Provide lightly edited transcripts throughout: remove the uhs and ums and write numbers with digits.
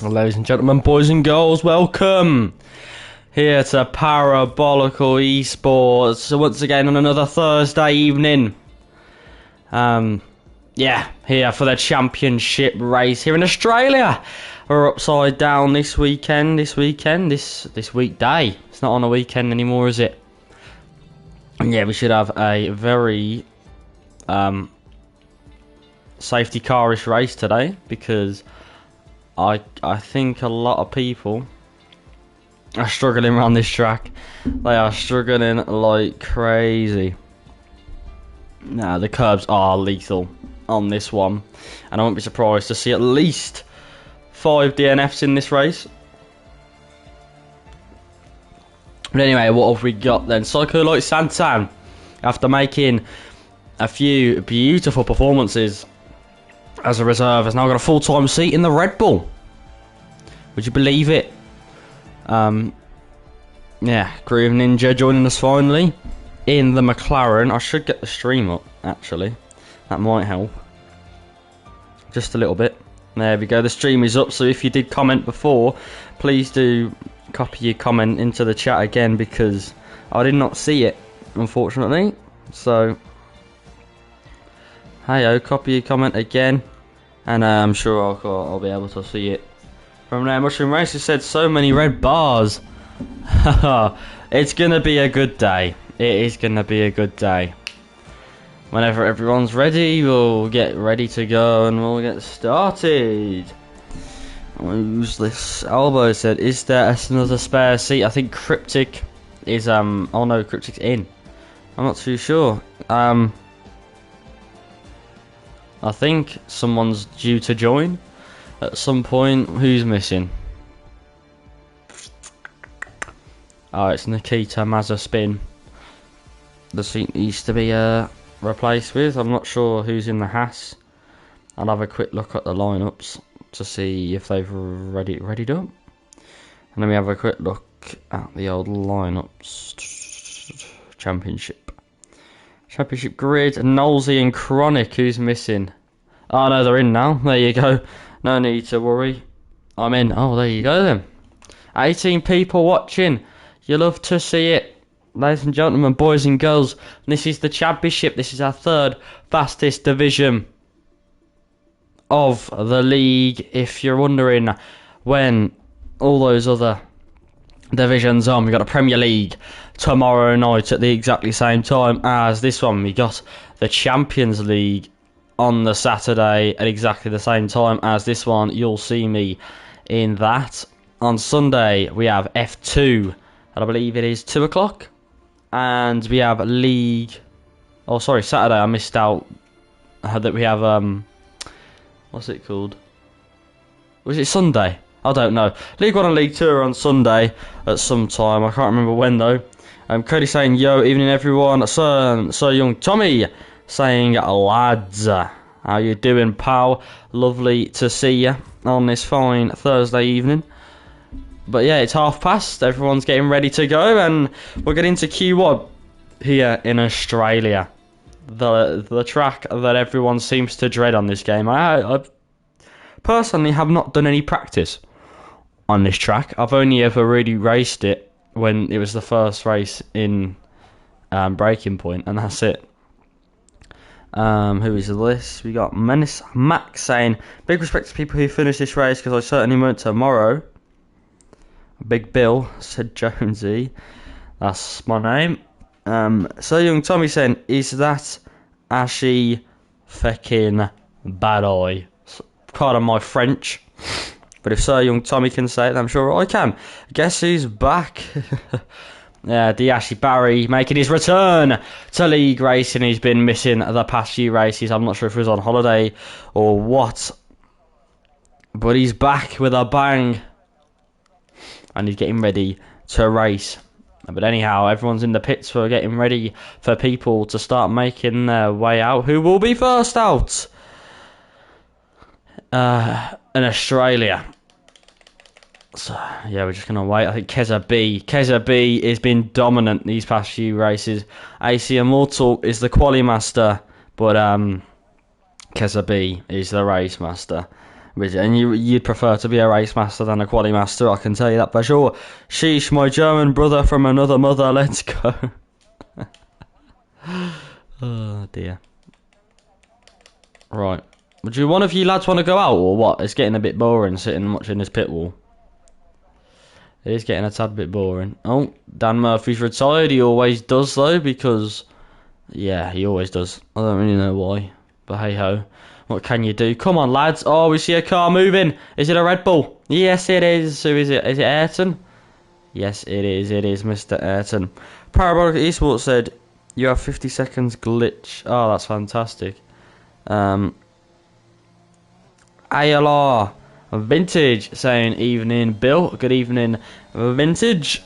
Ladies and gentlemen, boys and girls, welcome here to Parabolical Esports. So once again on another Thursday evening. Here for the championship race here in Australia. We're upside down this weekend, this weekday. It's not on a weekend anymore, is it? Yeah, we should have a very safety car-ish race today because I think a lot of people are struggling around this track. They are struggling like crazy. Nah, the curbs are lethal on this one, and I won't be surprised to see at least 5 DNFs in this race. But anyway, what have we got then? Psycho Light Santan, after making a few beautiful performances as a reserve, has now got a full-time seat in the Red Bull. Would you believe it? Groove Ninja joining us finally in the McLaren. I should get the stream up, actually. That might help. Just a little bit. There we go. The stream is up, so if you did comment before, please do copy your comment into the chat again, because I did not see it, unfortunately. So, hey-o, copy your comment again, and I'm sure I'll be able to see it. From there, Mushroom Racer said, so many red bars. It's going to be a good day. It is going to be a good day. Whenever everyone's ready, we'll get ready to go and we'll get started. Who's this? Elbow said, is there another spare seat? I think Cryptic is, oh no, Cryptic's in. I'm not too sure. I think someone's due to join at some point. Who's missing? Oh, it's Nikita Mazepin. The seat needs to be replaced with. I'm not sure who's in the Haas. I'll have a quick look at the lineups to see if they've readied up. And then we have a quick look at the old lineups. Championship grid. Nolsey and Chronic, who's missing? Oh no, they're in now. There you go. No need to worry. I'm in. Oh, there you go then. 18 people watching. You love to see it. Ladies and gentlemen, boys and girls, this is the championship. This is our third fastest division of the league. If you're wondering when all those other divisions on, we've got a Premier League tomorrow night at the exactly same time as this one. We got the Champions League on the Saturday at exactly the same time as this one. You'll see me in that. On Sunday, we have F2, and I believe it is 2 o'clock. And we have League... Oh, sorry, Saturday, I missed out that we have... what's it called? Was it Sunday? I don't know. League 1 and League 2 are on Sunday at some time. I can't remember when, though. Cody saying, yo, evening, everyone. So Young Tommy saying, lads, how you doing, pal? Lovely to see you on this fine Thursday evening. But yeah, it's past. Everyone's getting ready to go, and we're getting to Q1 here in Australia. The track that everyone seems to dread on this game. I personally have not done any practice on this track. I've only ever really raced it when it was the first race in Breaking Point, and that's it. Who is this? We got Menace Max saying, big respect to people who finish this race, because I certainly won't tomorrow. Big Bill said Jonesy. That's my name. So Young Tommy saying, is that Ashy feckin' bad eye? Pardon my French, but if Sir Young Tommy can say it, I'm sure I can. Guess who's back? Yeah, Ashy Barry making his return to league racing. He's been missing the past few races. I'm not sure if he was on holiday or what, but he's back with a bang. And he's getting ready to race. But anyhow, everyone's in the pits for getting ready for people to start making their way out. Who will be first out? In Australia. So, yeah, we're just going to wait. I think Keza B has been dominant these past few races. AC Immortal is the quali master, but Keza B is the race master. And you'd prefer to be a race master than a quali master, I can tell you that for sure. Sheesh, my German brother from another mother, let's go. Oh dear. Right. Would you one of you lads want to go out or what? It's getting a bit boring sitting and watching this pit wall. It is getting a tad bit boring. Oh, Dan Murphy's retired. He always does though, because yeah, he always does. I don't really know why, but hey ho. What can you do? Come on, lads. Oh, we see a car moving. Is it a Red Bull? Yes, it is. Who is it? Is it Ayrton? Yes, it is. It is Mr. Ayrton. Parabolic Esports said, you have 50 seconds glitch. Oh, that's fantastic. ALR Vintage saying, evening, Bill. Good evening, Vintage.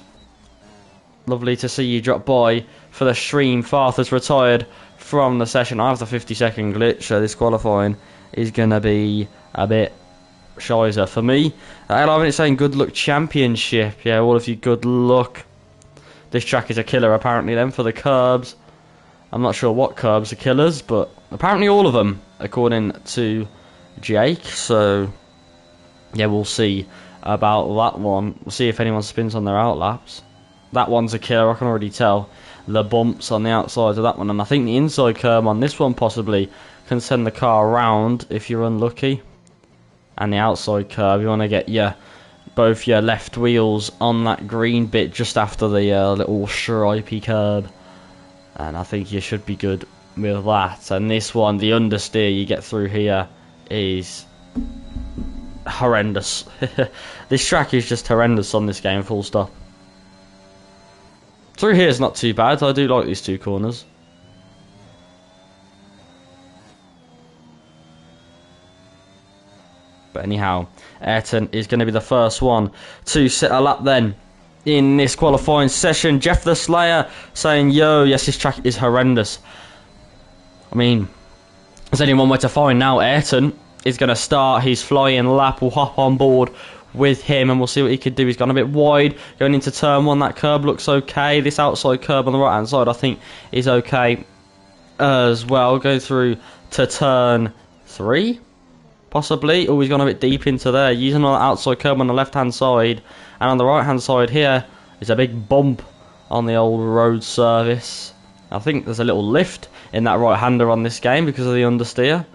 Lovely to see you drop by for the stream. Farther's retired from the session after 50-second glitch, so this qualifying is going to be a bit shizer for me. Hello, it's saying good luck championship. Yeah, all of you, good luck. This track is a killer apparently then for the curbs. I'm not sure what curbs are killers, but apparently all of them, according to Jake. So yeah, we'll see about that one. We'll see if anyone spins on their outlaps. That one's a killer, I can already tell. The bumps on the outside of that one, and I think the inside curb on this one possibly can send the car around if you're unlucky. And the outside curb, you want to get both your left wheels on that green bit just after the little stripy curb, and I think you should be good with that. And this one, the understeer you get through here is horrendous. This track is just horrendous on this game, full stop. Through here is not too bad. I do like these two corners. But anyhow, Ayrton is going to be the first one to set a lap then in this qualifying session. Jeff the Slayer saying, yo, yes, this track is horrendous. I mean, there's only one way to find now. Ayrton is going to start his flying lap. We'll hop on board with him and we'll see what he could do. He's gone a bit wide going into turn one. That curb looks okay. This outside curb on the right hand side I think is okay as well. Go through to turn 3 possibly. Oh, he's gone a bit deep into there, using an outside curb on the left hand side, and on the right hand side here is a big bump on the old road service. I think there's a little lift in that right hander on this game because of the understeer,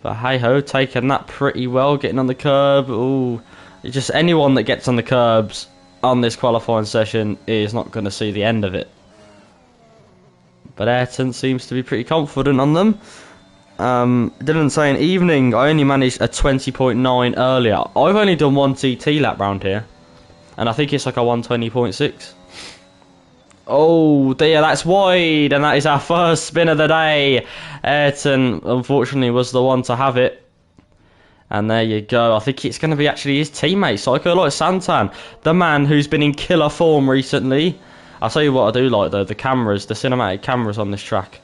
but hey ho, taking that pretty well, getting on the curb. Ooh, just anyone that gets on the curbs on this qualifying session is not going to see the end of it. But Ayrton seems to be pretty confident on them. Dylan saying, evening, I only managed a 20.9 earlier. I've only done one TT lap round here, and I think it's like a 120.6. Oh dear, that's wide, and that is our first spin of the day. Ayrton, unfortunately, was the one to have it. And there you go. I think it's going to be actually his teammate, Psycho Like Santan, the man who's been in killer form recently. I'll tell you what I do like though, the cameras, the cinematic cameras on this track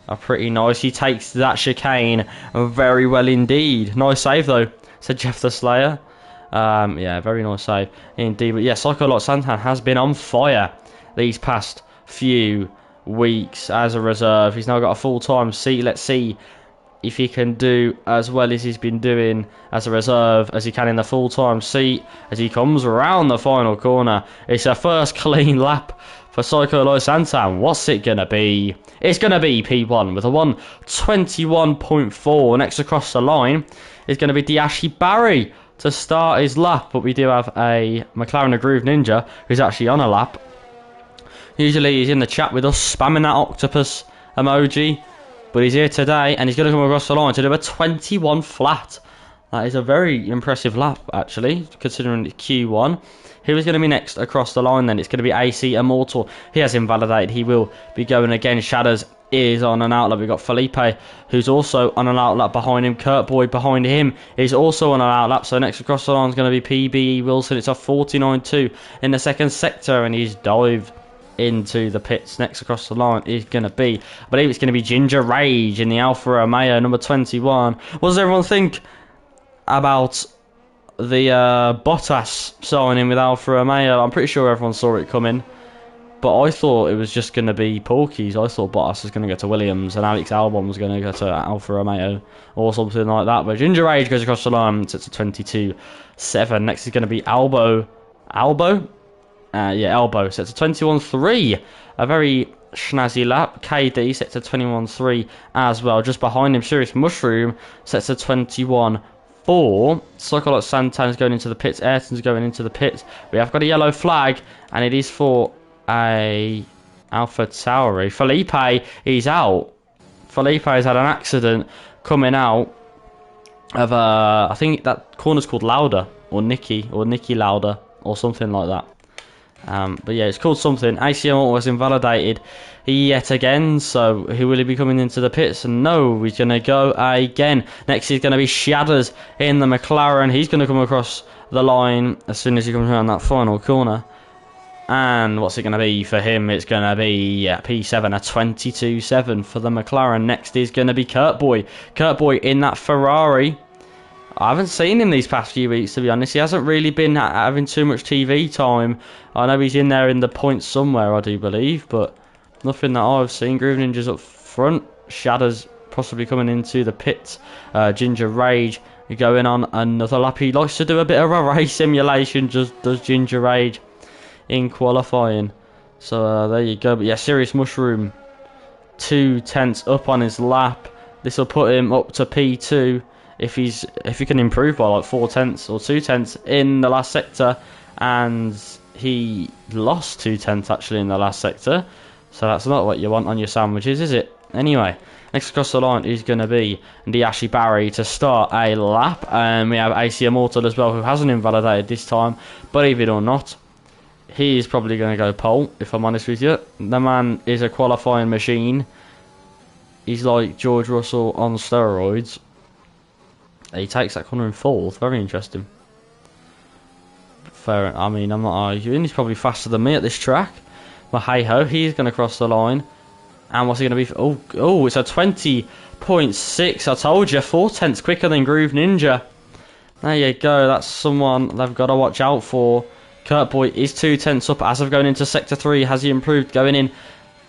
are pretty nice. He takes that chicane very well indeed. Nice save though, said Jeff the Slayer. Yeah, very nice save indeed. But yeah, Psycho Like Santan has been on fire these past few weeks as a reserve. He's now got a full-time seat. Let's see if he can do as well as he's been doing as a reserve as he can in the full-time seat as he comes around the final corner. It's a first clean lap for Psycho Like Santan. What's it going to be? It's going to be P1 with a 1:21.4. Next across the line is going to be Diashi Barry to start his lap, but we do have a McLaren Groove Ninja who's actually on a lap. Usually he's in the chat with us spamming that octopus emoji, but he's here today and he's going to come across the line to do a 21 flat. That is a very impressive lap actually, considering it's Q1. Who is going to be next across the line then? It's going to be AC Immortal. He has invalidated. He will be going again. Shadows is on an outlap. We've got Felipe, who's also on an outlap behind him. Kurt Boyd behind him is also on an outlap. So next across the line is going to be PBE Wilson. It's a 49.2 in the second sector, and he's dived into the pits. Next across the line is going to be, I believe it's going to be Ginger Rage in the Alfa Romeo number 21. What does everyone think about the Bottas signing with Alfa Romeo? I'm pretty sure everyone saw it coming. But I thought it was just going to be Porky's. I thought Bottas was going to go to Williams and Alex Albon was going to go to Alfa Romeo or something like that. But Ginger Rage goes across the line. It's a 22.7. Next is going to be Albo. Albo? Yeah, Albo. So it's a 21.3. A very snazzy lap. KD sets a 21.3 as well. Just behind him, Serious Mushroom sets a 21.4. Sokolot Santan's going into the pits. Ayrton's going into the pits. We have got a yellow flag, and it is for a Alpha Tauri. Felipe is out. Felipe has had an accident coming out of I think that corner's called Lauda or Nicky Lauda or something like that. But yeah, it's called something. ACM was invalidated yet again, so who will he be coming into the pits? And no, he's going to go again. Next is going to be Shadders in the McLaren. He's going to come across the line as soon as he comes around that final corner. And what's it going to be for him? It's going to be P7, a 22.7 for the McLaren. Next is going to be Kurt Boy. Kurt Boy in that Ferrari. I haven't seen him these past few weeks, to be honest. He hasn't really been having too much TV time. I know he's in there in the points somewhere, I do believe, but nothing that I've seen. Groove Ninja's up front. Shadows possibly coming into the pits. Ginger Rage going on another lap. He likes to do a bit of a race simulation, just does Ginger Rage in qualifying. So there you go. But yeah, Serious Mushroom 2/10 up on his lap. This will put him up to P2 if he can improve by like 4/10 or 2/10 in the last sector, and he lost 2/10 actually in the last sector. So that's not what you want on your sandwiches, is it? Anyway, next across the line is going to be Diashi Barry to start a lap, and we have AC Immortal as well, who hasn't invalidated this time. Believe it or not, he is probably going to go pole, if I'm honest with you. The man is a qualifying machine. He's like George Russell on steroids. He takes that corner in fourth. Very interesting. Fair. I mean, I'm not arguing. He's probably faster than me at this track. But hey ho, he's going to cross the line. And what's he going to be? Oh, it's a 20.6. I told you, 4/10 quicker than Groove Ninja. There you go. That's someone they've got to watch out for. Kurt Boy is 2/10 up as of going into Sector 3. Has he improved going in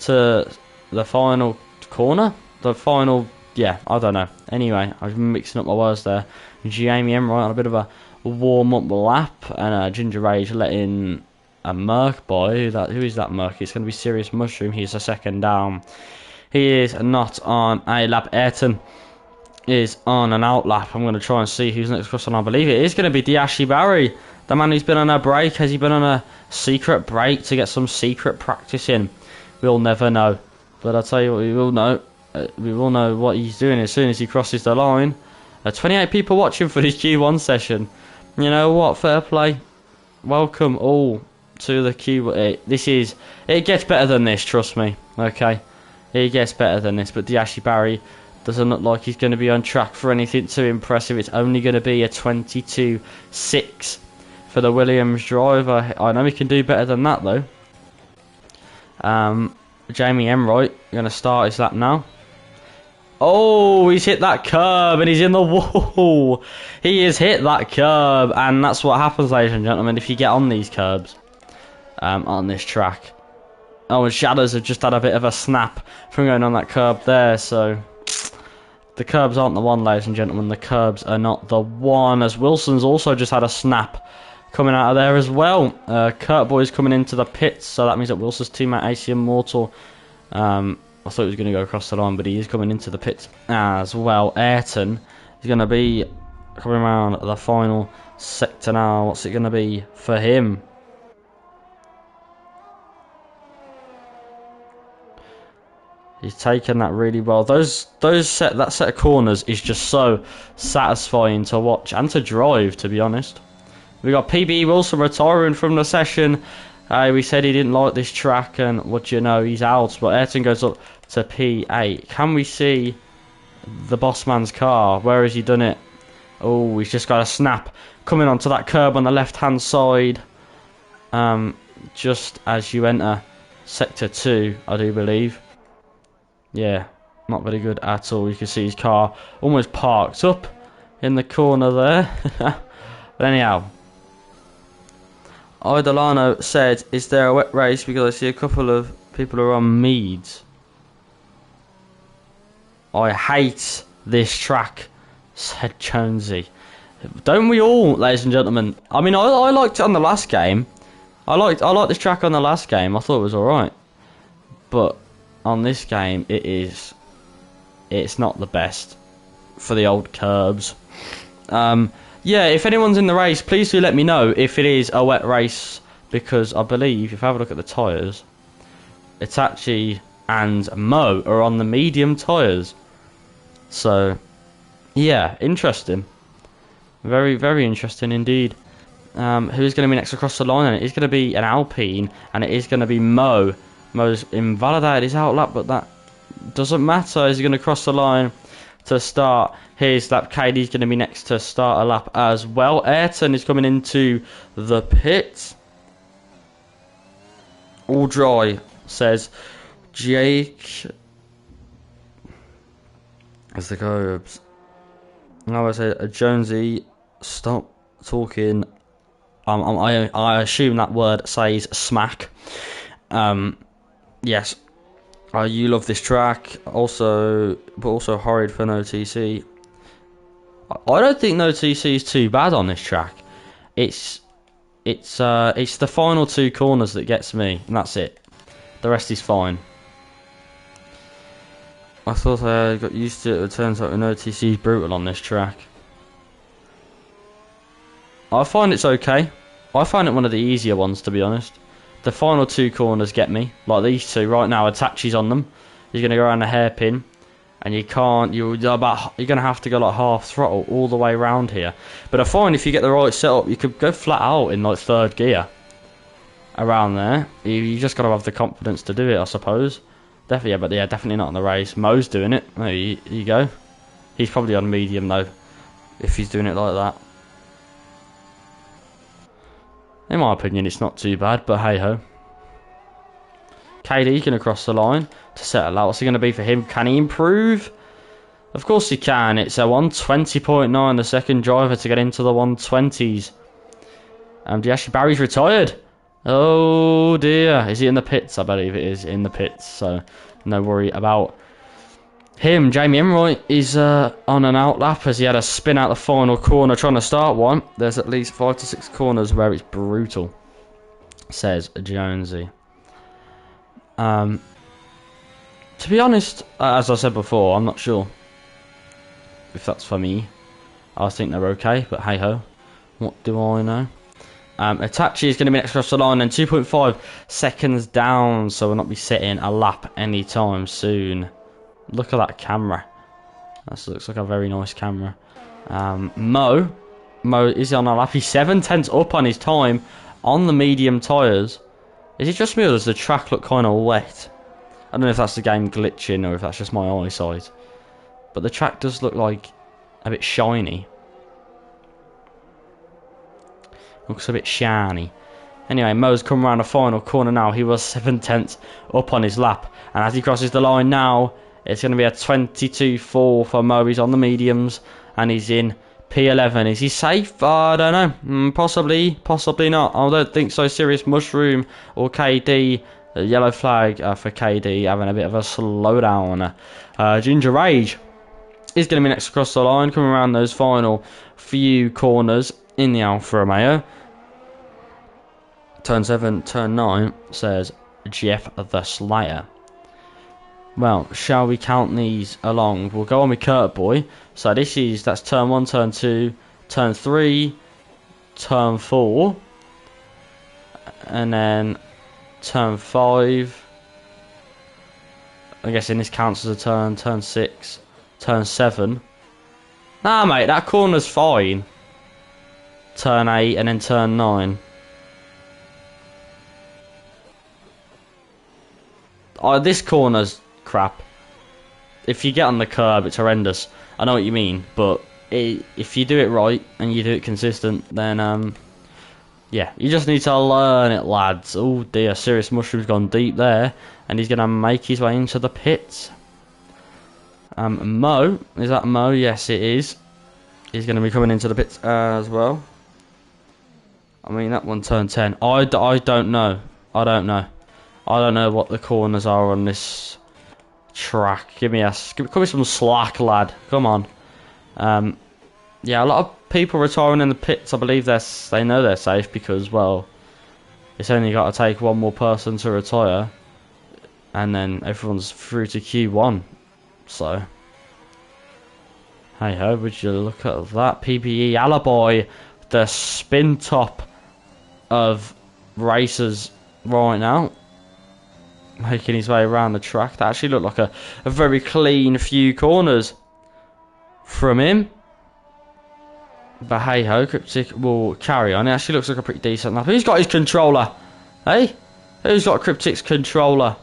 to the final corner? The final, yeah, I don't know. Anyway, I've been mixing up my words there. Jamie Emright on a bit of a warm-up lap. And Ginger Rage letting a Merc boy. Who is that Merc? It's going to be Serious Mushroom. He's a second down. He is not on a lap. Ayrton is on an out lap. I'm going to try and see who's next across, and I believe it is going to be Diashi Barry. The man who's been on a break. Has he been on a secret break to get some secret practice in? We'll never know. But I'll tell you what, we will know. We will know what he's doing as soon as he crosses the line. 28 people watching for this G1 session. You know what? Fair play. Welcome all to the Q. It gets better than this, trust me. Okay? It gets better than this. But Diashi Barry doesn't look like he's going to be on track for anything too impressive. It's only going to be a 22.6 for the Williams driver. I know he can do better than that, though. Jamie Emright going to start his lap now. Oh, he's hit that curb and he's in the wall. He has hit that curb, and that's what happens, ladies and gentlemen, if you get on these curbs on this track. Oh, and Shadows have just had a bit of a snap from going on that curb there, so the curbs aren't the one, ladies and gentlemen. The curbs are not the one, as Wilson's also just had a snap coming out of there as well. Kurt Boy's coming into the pits, so that means that Wilson's teammate AC Immortal, I thought he was going to go across the line, but he is coming into the pits as well. Ayrton is going to be coming around the final sector now. What's it going to be for him? He's taken that really well. That set of corners is just so satisfying to watch and to drive, to be honest. We got PB Wilson retiring from the session. We said he didn't like this track, and what do you know, he's out. But Ayrton goes up to P8. Can we see the boss man's car? Where has he done it? Oh, he's just got a snap coming onto that curb on the left-hand side. Just as you enter Sector 2, I do believe. Yeah, not very good at all. You can see his car almost parked up in the corner there. But anyhow, Idolano said, "Is there a wet race? Because I see a couple of people are on Meads." I hate this track, said Jonesy. Don't we all, ladies and gentlemen? I mean, I liked it on the last game. I liked this track on the last game. I thought it was alright. But on this game, it's not the best for the old curbs. Yeah, if anyone's in the race, please do let me know if it is a wet race, because I believe, if I have a look at the tyres, Itachi and Mo are on the medium tyres. So, yeah, interesting. Very, very interesting indeed. Who's going to be next across the line? And it is going to be an Alpine, and it is going to be Mo. Mo's invalidated his outlap, but that doesn't matter. He's going to cross the line to start his lap. KD's going to be next to start a lap as well. Ayrton is coming into the pit. All dry, says Jake. As the Cobes. Now I say, Jonesy, stop talking. I assume that word says smack. Yes. You love this track. But also horrid for no TC. I don't think no TC is too bad on this track. It's the final two corners that gets me, and that's it. The rest is fine. I thought I got used to it, but it turns out no TC is brutal on this track. I find it's okay. I find it one of the easier ones, to be honest. The final two corners get me, like these two right now. Itachi's on them. He's going to go around the hairpin, and you're going to have to go like half throttle all the way around here. But I find if you get the right setup, you could go flat out in like third gear around there. You just got to have the confidence to do it, I suppose. Definitely, definitely not on the race. Mo's doing it. There you go. He's probably on medium though, if he's doing it like that. In my opinion, it's not too bad, but hey ho. KD can across the line to settle out. What's it going to be for him? Can he improve? Of course he can. It's a 120.9, the second driver to get into the 120s. Actually, Barry's retired. Oh dear. Is he in the pits? I believe it is in the pits, so no worry about him. Jamie Emroy is on an outlap as he had a spin out the final corner trying to start one. There's at least 5 to 6 corners where it's brutal, says Jonesy. To be honest, as I said before, I'm not sure if that's for me. I think they're okay, but hey ho, what do I know? Itachi is going to be next across the line and 2.5 seconds down, so we'll not be setting a lap anytime soon. Look at that camera. That looks like a very nice camera. Mo is on a lap. He's 7/10 up on his time on the medium tyres. Is it just me or does the track look kind of wet? I don't know if that's the game glitching or if that's just my eyesight. But the track does look like a bit shiny. Looks a bit shiny. Anyway, Mo's come around the final corner now. He was 7/10 up on his lap. And as he crosses the line now, it's going to be a 22.4 for Mo. He's on the mediums and he's in P11. Is he safe? I don't know. Possibly not. I don't think so. Serious Mushroom or KD. The yellow flag for KD having a bit of a slowdown. Ginger Rage is going to be next across the line, coming around those final few corners in the Alfa Romeo. Turn 7, turn 9, says Jeff the Slayer. Well, shall we count these along? We'll go on with Kurt Boy. So that's turn 1, turn 2, turn 3, turn 4, and then turn 5. I'm guessing this counts as a turn 6, turn 7. Nah, mate, that corner's fine. Turn 8 and then turn 9. Oh, this corner's crap. If you get on the curb, it's horrendous. I know what you mean, but if you do it right and you do it consistent, then yeah, you just need to learn it, lads. Oh dear, Serious Mushroom's gone deep there, and he's gonna make his way into the pits. Mo, is that Mo? Yes, it is. He's gonna be coming into the pits as well. I mean, that one turned 10. I don't know. I don't know. I don't know what the corners are on this track. Give me some slack, lad. Come on. Yeah, a lot of people retiring in the pits. I believe they know they're safe because, well, it's only got to take one more person to retire, and then everyone's through to Q1. So, hey ho, would you look at that? PBE Alibi, the spin top of racers right now, making his way around the track. That actually looked like a very clean few corners from him. But hey ho, Cryptic will carry on. It actually looks like a pretty decent lap. Who's got his controller? Hey? Who's got Cryptic's controller?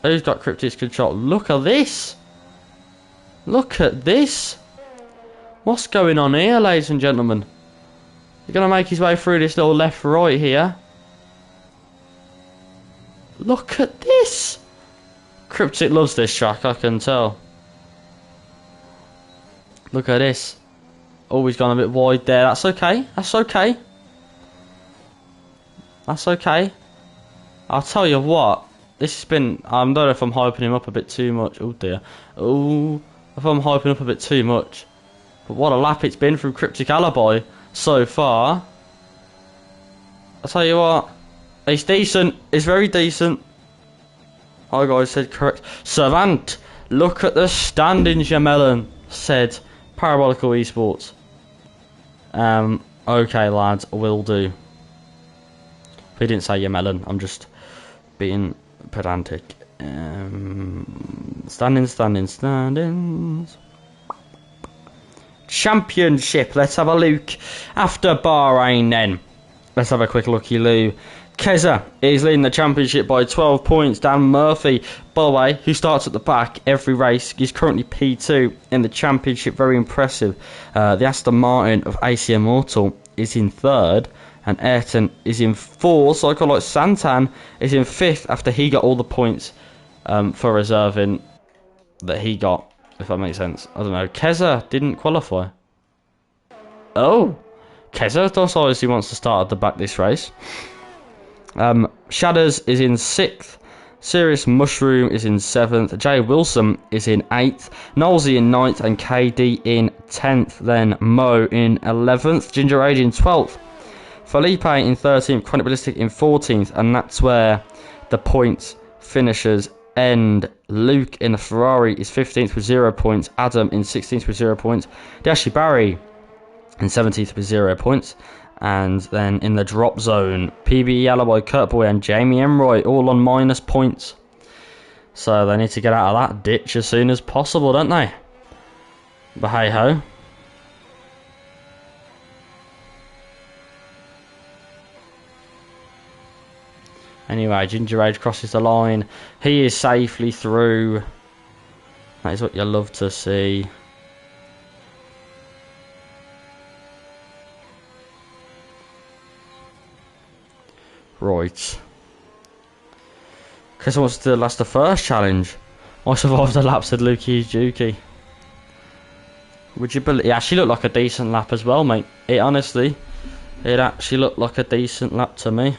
Who's got Cryptic's controller? Look at this! Look at this! What's going on here, ladies and gentlemen? He's going to make his way through this little left-right here. Look at this! Cryptic loves this track, I can tell. Look at this. Oh, he's gone a bit wide there. That's okay. That's okay. That's okay. I'll tell you what. This has been... I don't know if I'm hyping him up a bit too much. Oh, dear. Oh, if I'm hyping up a bit too much. But what a lap it's been from Cryptic Alibi so far. I'll tell you what. It's decent. It's very decent. Hi guys, said correct. Savant, look at the standings, you melon, said Parabolical Esports. Okay lads, will do. He didn't say your melon, I'm just being pedantic. Standings. Championship, let's have a look. After Bahrain then. Let's have a quick looky-loo. Keza is leading the championship by 12 points. Dan Murphy, by the way, who starts at the back every race, is currently P2 in the championship. Very impressive. The Aston Martin of AC Immortal is in third, and Ayrton is in fourth. So I call like Santan is in fifth after he got all the points for reserving that he got, if that makes sense. I don't know. Keza didn't qualify. Oh, Keza obviously wants to start at the back this race. Shadders is in 6th, Serious Mushroom is in 7th, Jay Wilson is in 8th, Nolsey in 9th, and KD in 10th, then Mo in 11th, Ginger Age in 12th, Felipe in 13th, Chronic Ballistic in 14th, and that's where the points finishers end. Luke in the Ferrari is 15th with 0 points, Adam in 16th with 0 points, Dashi Barry in 17th with 0 points. And then in the drop zone, PB Alibi, Kurt Boy and Jamie Emroy all on minus points. So they need to get out of that ditch as soon as possible, don't they? But hey ho. Anyway, Ginger Age crosses the line. He is safely through. That is what you love to see. Right. Chris wants to last the first challenge. I survived the lap, said Lukey Juki. Would you believe? It actually looked like a decent lap as well, mate. It actually looked like a decent lap to me.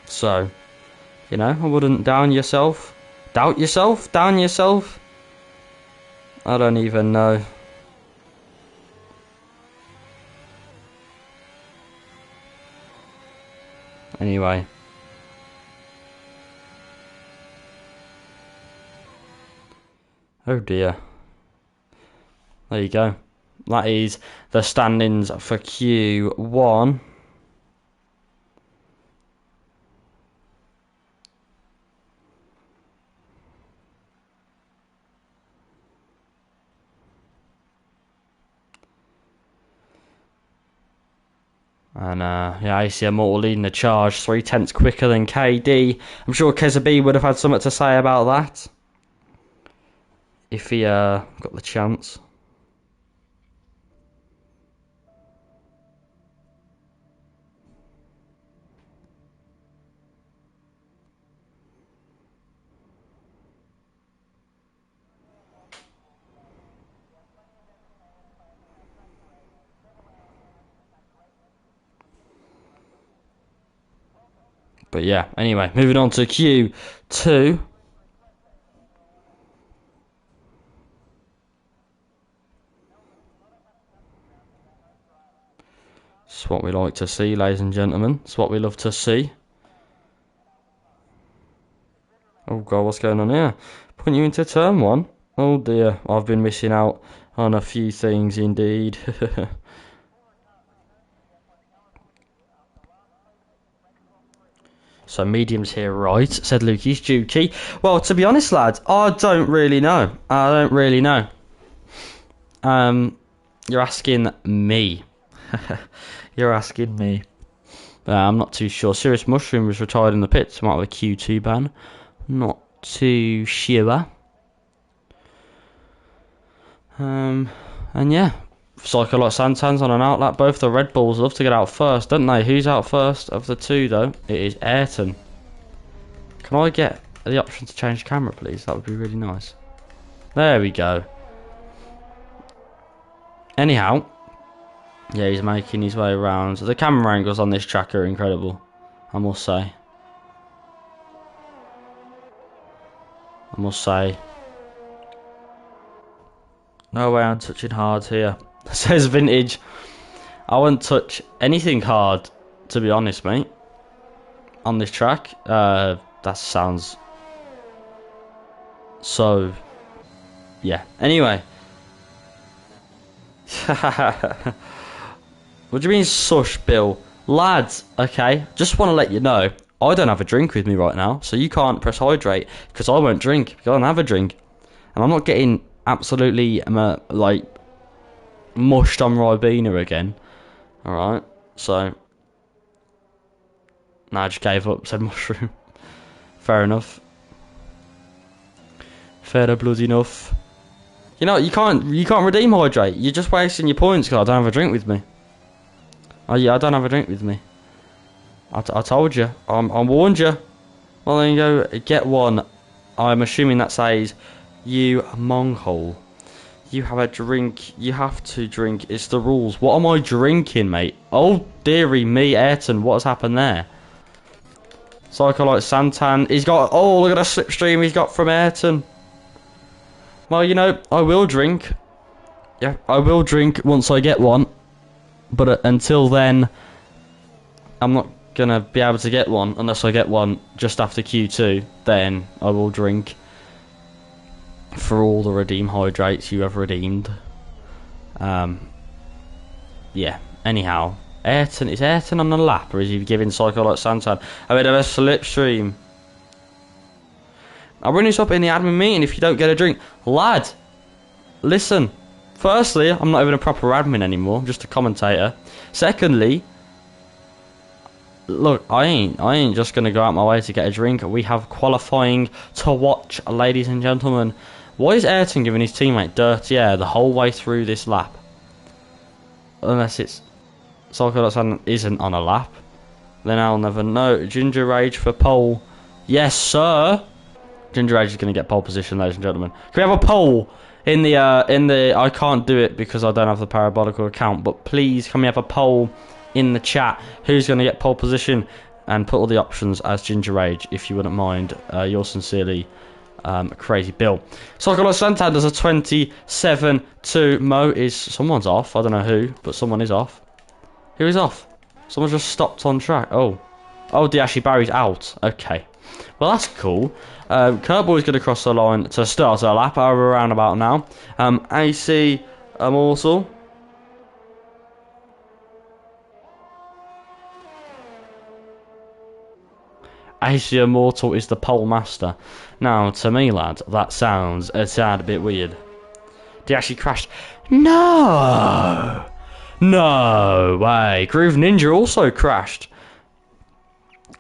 So, you know, I wouldn't doubt yourself. I don't even know. Anyway. Oh dear. There you go. That is the standings for Q1. And yeah, AC Immortal leading the charge, 3/10 quicker than KD. I'm sure Keza B would have had something to say about that if he got the chance. But yeah, anyway, moving on to Q2. It's what we like to see, ladies and gentlemen. It's what we love to see. Oh god, what's going on here? Putting you into turn 1? Oh dear, I've been missing out on a few things indeed. So mediums here, right, said Lukey's Dukey. Well, to be honest, lads, I don't really know. You're asking me. You're asking me. I'm not too sure. Serious Mushroom was retired in the pits. Might have a Q2 ban. Not too sure. And yeah, Psycho like Santan's on an outlap. Both the Red Bulls love to get out first, don't they? Who's out first of the two, though? It is Ayrton. Can I get the option to change camera, please? That would be really nice. There we go. Anyhow, yeah, he's making his way around. The camera angles on this track are incredible, I must say. No way I'm touching hard here. Says Vintage. I wouldn't touch anything hard, to be honest, mate. On this track. That sounds... so... yeah. Anyway. What do you mean, sush, Bill? Lads, okay, just want to let you know, I don't have a drink with me right now, so you can't press hydrate, because I won't drink, because I don't have a drink. And I'm not getting absolutely, like, mushed on Ribena again. Alright, so... nah, I just gave up, said Mushroom. Fair enough. Fair bloody enough. You know, you can't redeem hydrate. You're just wasting your points because I don't have a drink with me. Oh yeah, I don't have a drink with me. I told you. I warned you. Well, then you go get one. I'm assuming that says, you monghole. You have a drink. You have to drink. It's the rules. What am I drinking, mate? Oh, dearie me, Ayrton. What has happened there? Psycho like Santan. He's got... oh, look at the slipstream he's got from Ayrton. Well, you know, I will drink. Yeah, I will drink once I get one. But until then, I'm not going to be able to get one unless I get one just after Q2. Then I will drink for all the redeem hydrates you have redeemed. Yeah, anyhow. Ayrton, is Ayrton on the lap or is he giving Psycho like Santan a bit of a slipstream? I'll bring this up in the admin meeting if you don't get a drink. Lad, listen. Firstly, I'm not even a proper admin anymore. I'm just a commentator. Secondly, look, I ain't just gonna go out my way to get a drink. We have qualifying to watch, ladies and gentlemen. Why is Ayrton giving his teammate dirty air the whole way through this lap? Unless it's Psycho San isn't on a lap, then I'll never know. Ginger Rage for pole. Yes, sir. Ginger Age is going to get pole position, ladies and gentlemen. Can we have a poll in the I can't do it because I don't have the Parabolical account, but please can we have a poll in the chat who's going to get pole position, and put all the options as Ginger Age if you wouldn't mind. Yours sincerely, Crazy Bill. Psycho Santan does a 27-2. Mo is... someone's off. I don't know who, but someone is off. Who is off? Someone's just stopped on track. Oh, Diashi Barry's out. Okay. Well, that's cool. Kurt Boy's going to cross the line to start our lap. We're around about now. AC Immortal. AC Immortal is the pole master. Now, to me, lad, that sounds a tad bit weird. He actually crashed. No! No way. Groove Ninja also crashed.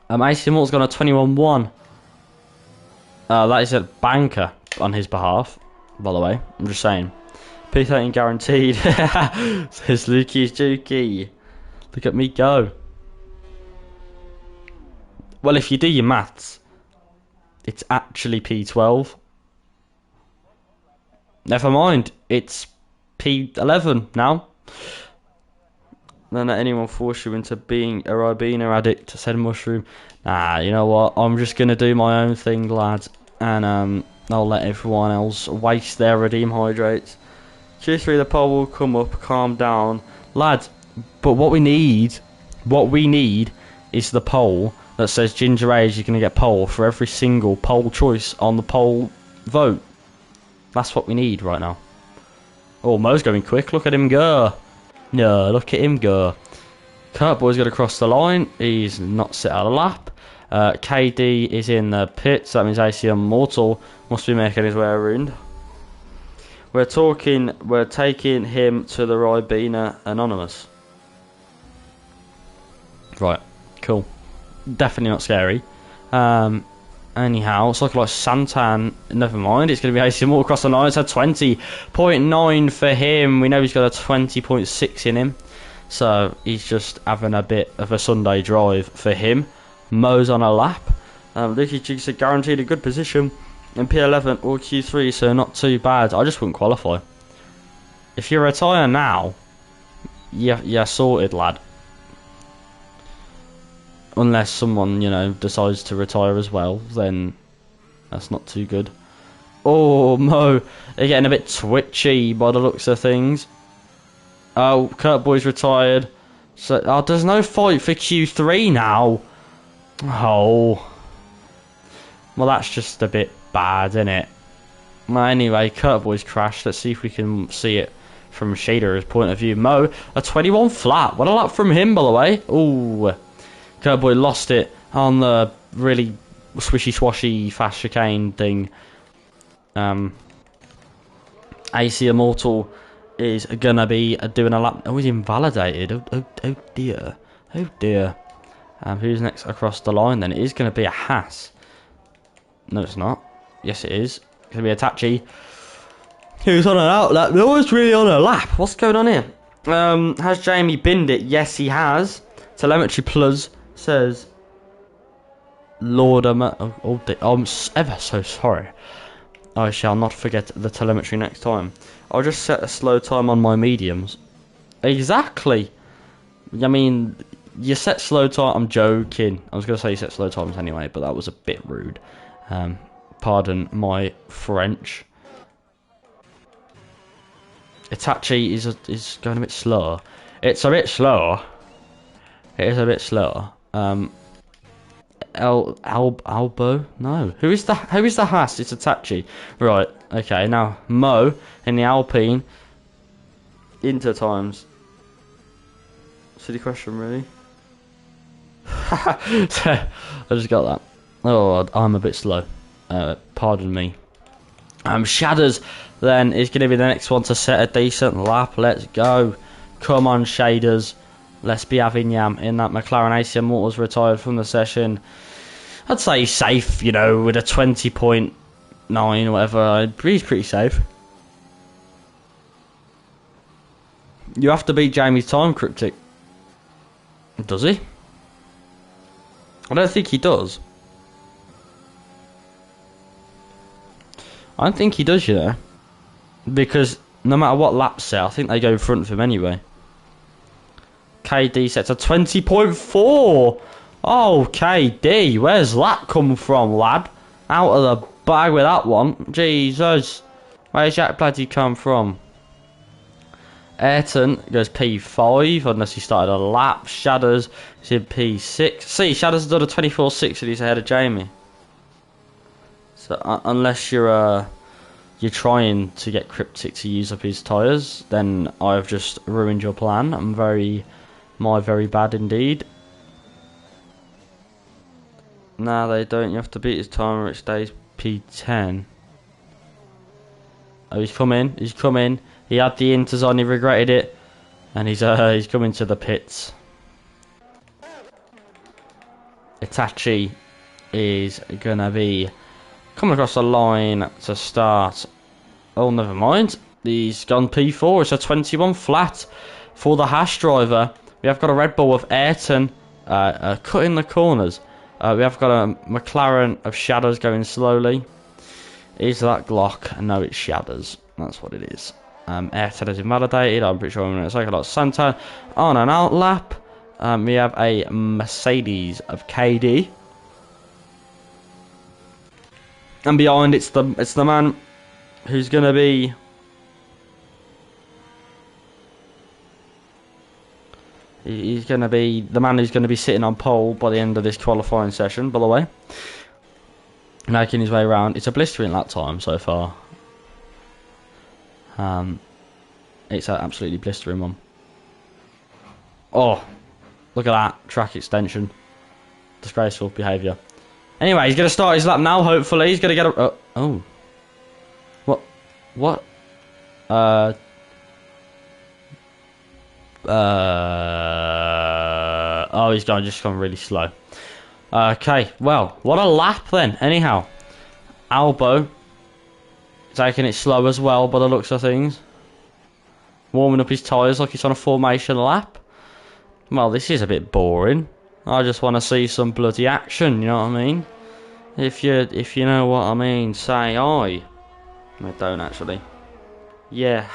AC Immortal's got a 21-1. That is a banker on his behalf, by the way. I'm just saying. P13 guaranteed. Says Lukey's Dukey. Look at me go. Well, if you do your maths, it's actually P12. Never mind. It's P11 now. Don't let anyone force you into being a Ribena addict, said Mushroom. Nah, you know what? I'm just going to do my own thing, lads. And I'll let everyone else waste their Redeem Hydrates. Q3, the poll will come up. Calm down. Lads, but what we need is the poll that says Ginger Age, you're going to get poll for every single poll choice on the poll vote. That's what we need right now. Oh, Mo's going quick. Look at him go. No, look at him go. Kurt Boy's going to cross the line. He's not set out a lap. KD is in the pits. That means AC Immortal must be making his way around. We're taking him to the Ribena Anonymous. Right, cool. Definitely not scary. Anyhow, it's looking like Santan. Never mind, it's going to be AC Immortal across the line. It's a 20.9 for him. We know he's got a 20.6 in him. So he's just having a bit of a Sunday drive for him. Mo's on a lap. Lucky Jigs are guaranteed a good position in P11 or Q3, so not too bad. I just wouldn't qualify. If you retire now, you're sorted, lad. Unless someone, you know, decides to retire as well, then that's not too good. Oh, Mo, they're getting a bit twitchy by the looks of things. Oh, Kurt Boy's retired. So, there's no fight for Q3 now. Oh. Well, that's just a bit bad, isn't it? Well, anyway, Kurt Boy's crashed. Let's see if we can see it from Shader's point of view. Mo, a 21 flat. What a lap from him, by the way. Ooh. Kurt Boy lost it on the really swishy-swashy fast chicane thing. AC Immortal is gonna be doing a lap. Oh, he's invalidated. Oh dear. Oh dear. Who's next across the line then? It is gonna be a Haas. No, it's not. Yes, it is. It's gonna be a Tachi. Who's on an out lap? No one's really on a lap. What's going on here? Has Jamie binned it? Yes, he has. Telemetry Plus says, Lord, I'm ever so sorry. I shall not forget the telemetry next time. I'll just set a slow time on my mediums. Exactly. I mean, you set slow time. I'm joking. I was going to say you set slow times anyway, but that was a bit rude. Pardon my French. Itachi is going a bit slow. It's a bit slow. It is a bit slower. Albo? No. Who is the Haas? It's Itachi. Right. Okay. Now Mo in the Alpine. Inter times. Silly question, really. I just got that. Oh, I'm a bit slow. Pardon me. Shadders then is going to be the next one to set a decent lap. Let's go. Come on, Shaders. Let's be having yam in that McLaren. AC Immortal's retired from the session. I'd say he's safe, you know, with a 20.9 or whatever. He's pretty safe. You have to beat Jamie's time, Cryptic. Does he? I don't think he does. I don't think he does, you know. Because no matter what lap set, I think they go in front of him anyway. KD sets a 20.4. Oh, KD, where's that come from, lad? Out of the bag with that one. Jesus. Where's that bloody come from? Ayrton goes P5, unless he started a lap. Shadows is in P6. See, Shadows has done a 24.6 and he's ahead of Jamie. So, unless you're trying to get Cryptic to use up his tyres, then I've just ruined your plan. My very bad indeed. Nah, they don't. You have to beat his time or it stays P10. Oh, he's come in. He's come in. He had the inters on. He regretted it, and he's coming to the pits. Itachi is gonna be coming across the line to start. Oh, never mind. He's gone P4. It's a 21 flat for the Haas driver. We have got a Red Bull of Ayrton cutting the corners. We have got a McLaren of Shadows going slowly. Is that Glock? No, it's Shadows. That's what it is. Ayrton is invalidated. I'm pretty sure I'm going to take a lot of Santan on an out lap. We have a Mercedes of KD, and behind it's the man who's going to be he's going to be the man who's going to be sitting on pole by the end of this qualifying session. By the way, making his way around. It's a blistering lap time so far. It's an absolutely blistering one. Oh, look at that track extension. Disgraceful behaviour. Anyway, he's going to start his lap now. Hopefully, he's going to get a. Oh, what? Oh, he's just gone really slow. Okay, well, what a lap then. Anyhow, Albo taking it slow as well by the looks of things. Warming up his tyres like he's on a formation lap. Well, this is a bit boring. I just want to see some bloody action, you know what I mean? If you know what I mean, say I. I don't actually. Yeah,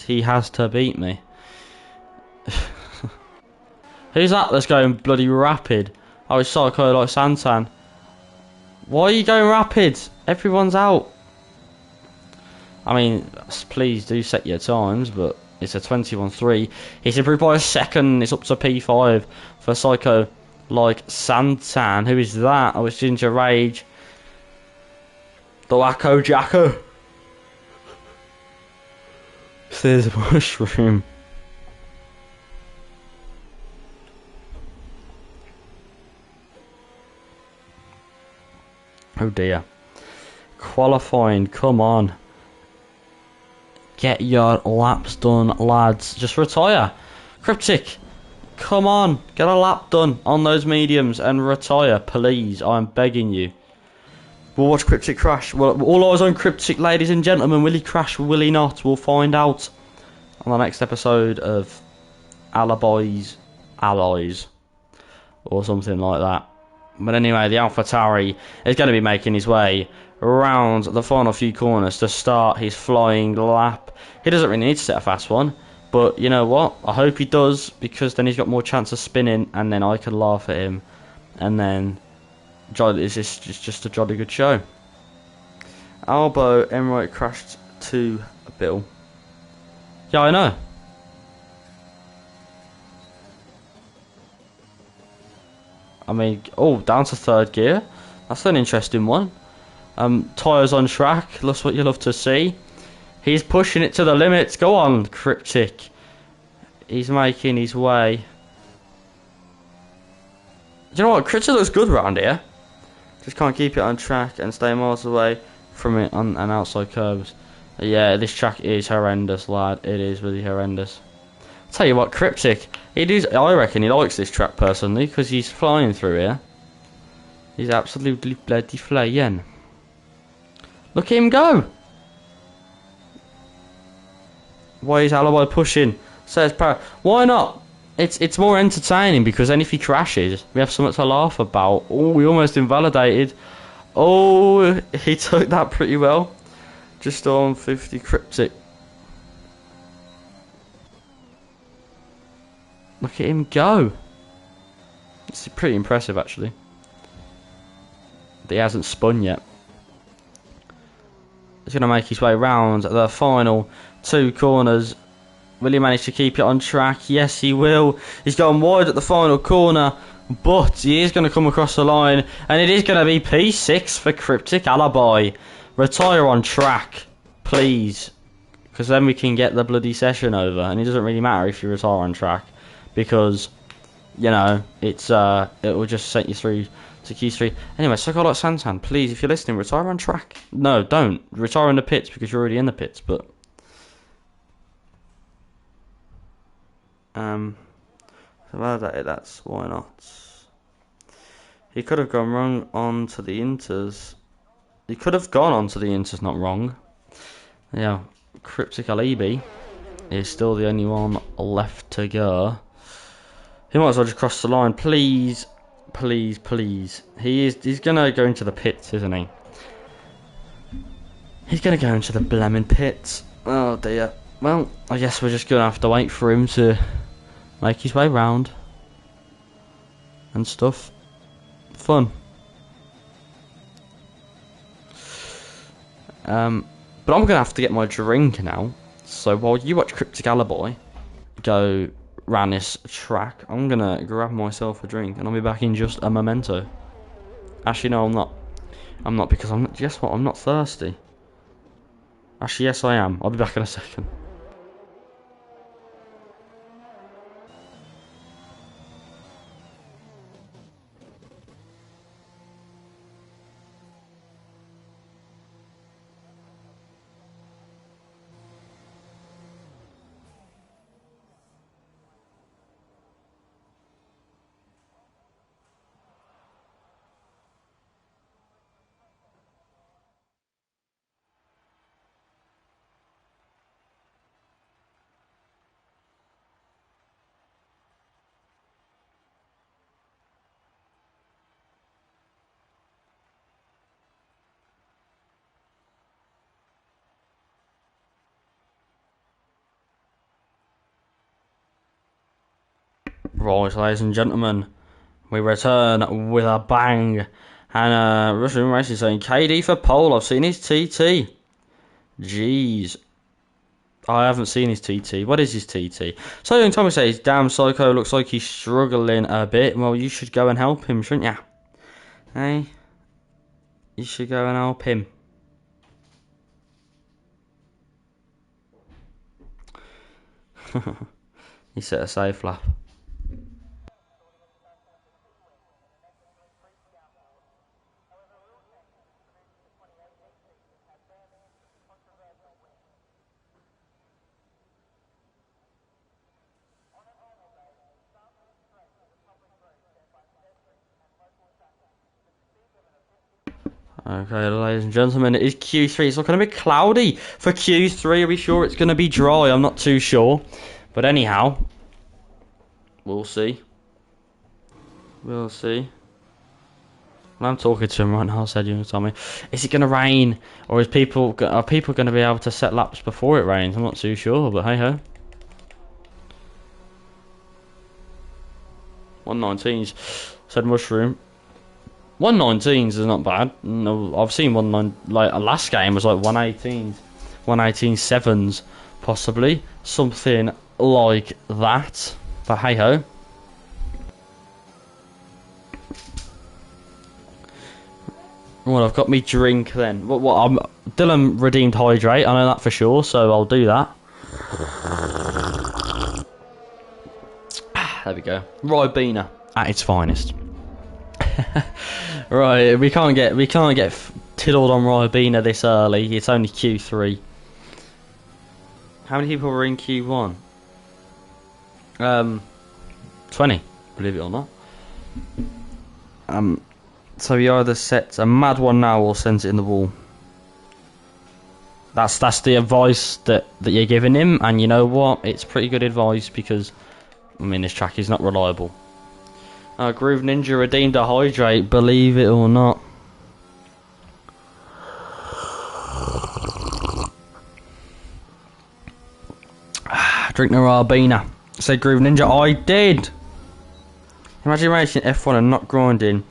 he has to beat me. Who's that that's going bloody rapid? Oh, it's Psycho like Santan. Why are you going rapid? Everyone's out. I mean, please do set your times, but it's a 21.3. He's improved by a second. It's up to P5 for Psycho like Santan. Who is that? Oh, it's Ginger Rage. The Wacko Jacko. There's a mushroom. Oh dear. Qualifying, come on. Get your laps done, lads. Just retire. Cryptic, come on. Get a lap done on those mediums and retire, please. I'm begging you. We'll watch Cryptic crash. Well, all eyes on Cryptic, ladies and gentlemen. Will he crash? Will he not? We'll find out on the next episode of Alloys, or something like that. But anyway, the AlphaTauri is going to be making his way around the final few corners to start his flying lap. He doesn't really need to set a fast one, but you know what? I hope he does, because then he's got more chance of spinning, and then I can laugh at him, and then it's just a jolly good show. Albo Emirates crashed to Bill. Yeah, I know. I mean, oh, down to third gear. That's an interesting one. Tyres on track. That's what you love to see. He's pushing it to the limits. Go on, Cryptic. He's making his way. Do you know what? Cryptic looks good around here. Just can't keep it on track and stay miles away from it on and outside curves. Yeah, this track is horrendous, lad. It is really horrendous. I'll tell you what, Cryptic. I reckon he likes this track personally, because he's flying through here. He's absolutely bloody flying. Look at him go! Why is Alloy pushing? Says power. Why not? It's more entertaining, because then if he crashes, we have something to laugh about. Oh, we almost invalidated. Oh, he took that pretty well. Just on 50 Cryptic. Look at him go. It's pretty impressive, actually. But he hasn't spun yet. He's going to make his way round the final two corners. Will he manage to keep it on track? Yes, he will. He's gone wide at the final corner, but he is going to come across the line, and it is going to be P6 for Cryptic Alibi. Retire on track, please, because then we can get the bloody session over, and it doesn't really matter if you retire on track, because, you know, it will just send you through to Q3. Anyway, Psychotic Santan, please, if you're listening, retire on track. No, don't. Retire in the pits, because you're already in the pits, but... that's why not. He could have gone wrong onto the Inters. He could have gone onto the Inters, not wrong. Yeah, Cryptic Alibi is still the only one left to go. He might as well just cross the line, please, please, please. He's gonna go into the pits, isn't he? He's gonna go into the blemmin' pits. Oh dear. Well, I guess we're just gonna have to wait for him to make his way round and stuff. Fun. But I'm gonna have to get my drink now. So while you watch Cryptic Alibi go round this track, I'm gonna grab myself a drink and I'll be back in just a memento. Actually, no, I'm not. I'm not, because I'm. Guess what? I'm not thirsty. Actually, yes, I am. I'll be back in a second. Right, ladies and gentlemen, we return with a bang. And Russian Racing saying KD for pole. I've seen his TT. Jeez. I haven't seen his TT. What is his TT? So young Tommy says, damn, Psycho looks like he's struggling a bit. Well, you should go and help him, shouldn't you? Hey? You should go and help him. He set a safe lap. Okay, ladies and gentlemen, it is Q3. It's looking a bit cloudy for Q3. Are we sure it's going to be dry? I'm not too sure. But anyhow, we'll see. We'll see. Well, I'm talking to him right now, said you, Tommy. Is it going to rain? Or are people going to be able to set laps before it rains? I'm not too sure, but hey-ho. 119s, said Mushroom. 119s is not bad. No, I've seen 19, like last game was like 118s, 118.7s, possibly something like that. But hey ho. Well, I've got me drink then. What? I'm Dylan redeemed hydrate. I know that for sure, so I'll do that. There we go. Ribena at its finest. Right, we can't get tiddled on Ribena this early. It's only Q3. How many people were in Q1? 20, believe it or not. So he either sets a mad one now or sends it in the wall. That's the advice that you're giving him, and you know what? It's pretty good advice because, I mean, this track is not reliable. Groove Ninja redeemed a hydrate, believe it or not. Drink the Ribena. Said Groove Ninja, I did! Imagine racing F1 and not grinding.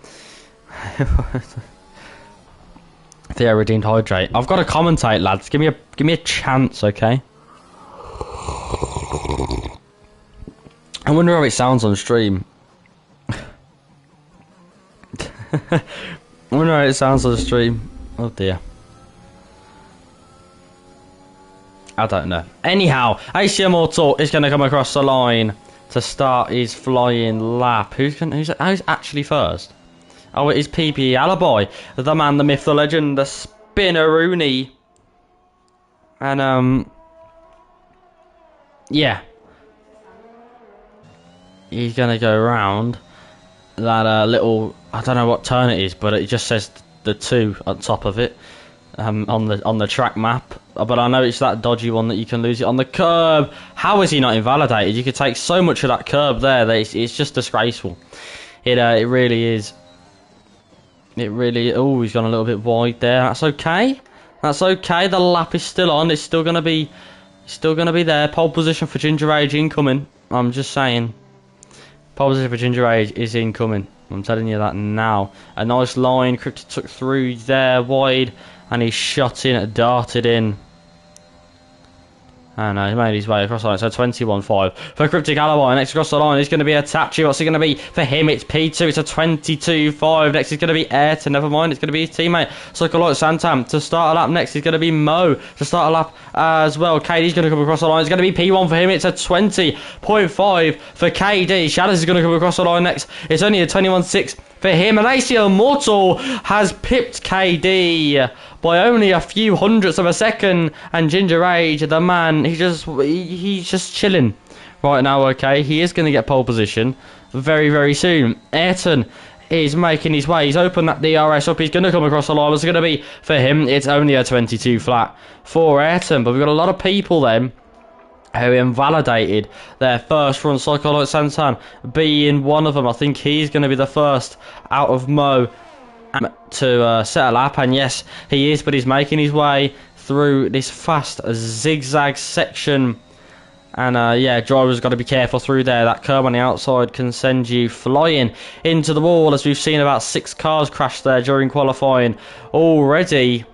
Theo redeemed hydrate. I've got to commentate, lads. Give me a chance, okay? I wonder how it sounds on stream. I wonder how it sounds on stream. Oh dear. I don't know. Anyhow, AC Immortal is going to come across the line to start his flying lap. Who's actually first? Oh, it is PPE Alibi. The man, the myth, the legend, the Spinneroonie. And, yeah. He's going to go around that little, I don't know what turn it is, but it just says the 2 on top of it. On the track map, but I know it's that dodgy one that you can lose it on the curb. How is he not invalidated? You could take so much of that curb there that it's just disgraceful. It really is. It really. Oh, he's gone a little bit wide there. That's okay. That's okay. The lap is still on. It's still going to be Still going to be there. Pole position for Ginger Age incoming. I'm just saying. Pole position for Ginger Age is incoming. I'm telling you that now. A nice line. Cryptic took through there wide. And he shot in, darted in. And he made his way across the line. So 21-5 for Cryptic Alibi. Next across the line is going to be Atachi. What's it going to be for him? It's P2. It's a 22-5. Next is going to be Ayrton. Never mind. It's going to be his teammate Psycholite Santam. To start a lap next is going to be Mo. To start a lap as well. KD's going to come across the line. It's going to be P1 for him. It's a 20.5 for KD. Shadows is going to come across the line next. It's only a 21-6 for him. And AC Immortal has pipped KD by only a few hundredths of a second, and Ginger Age, the man, he's just chilling right now. Okay, he is going to get pole position very, very soon. Ayrton is making his way. He's opened that DRS up. He's going to come across the line. What's it going to be for him? It's only a 22 flat for Ayrton, but we've got a lot of people then who invalidated their first run. Psycholite Santan being one of them. I think he's going to be the first out of Mo to set a lap, and yes, he is, but he's making his way through this fast zigzag section. And yeah, drivers got to be careful through there. That curb on the outside can send you flying into the wall, as we've seen about 6 cars crash there during qualifying already.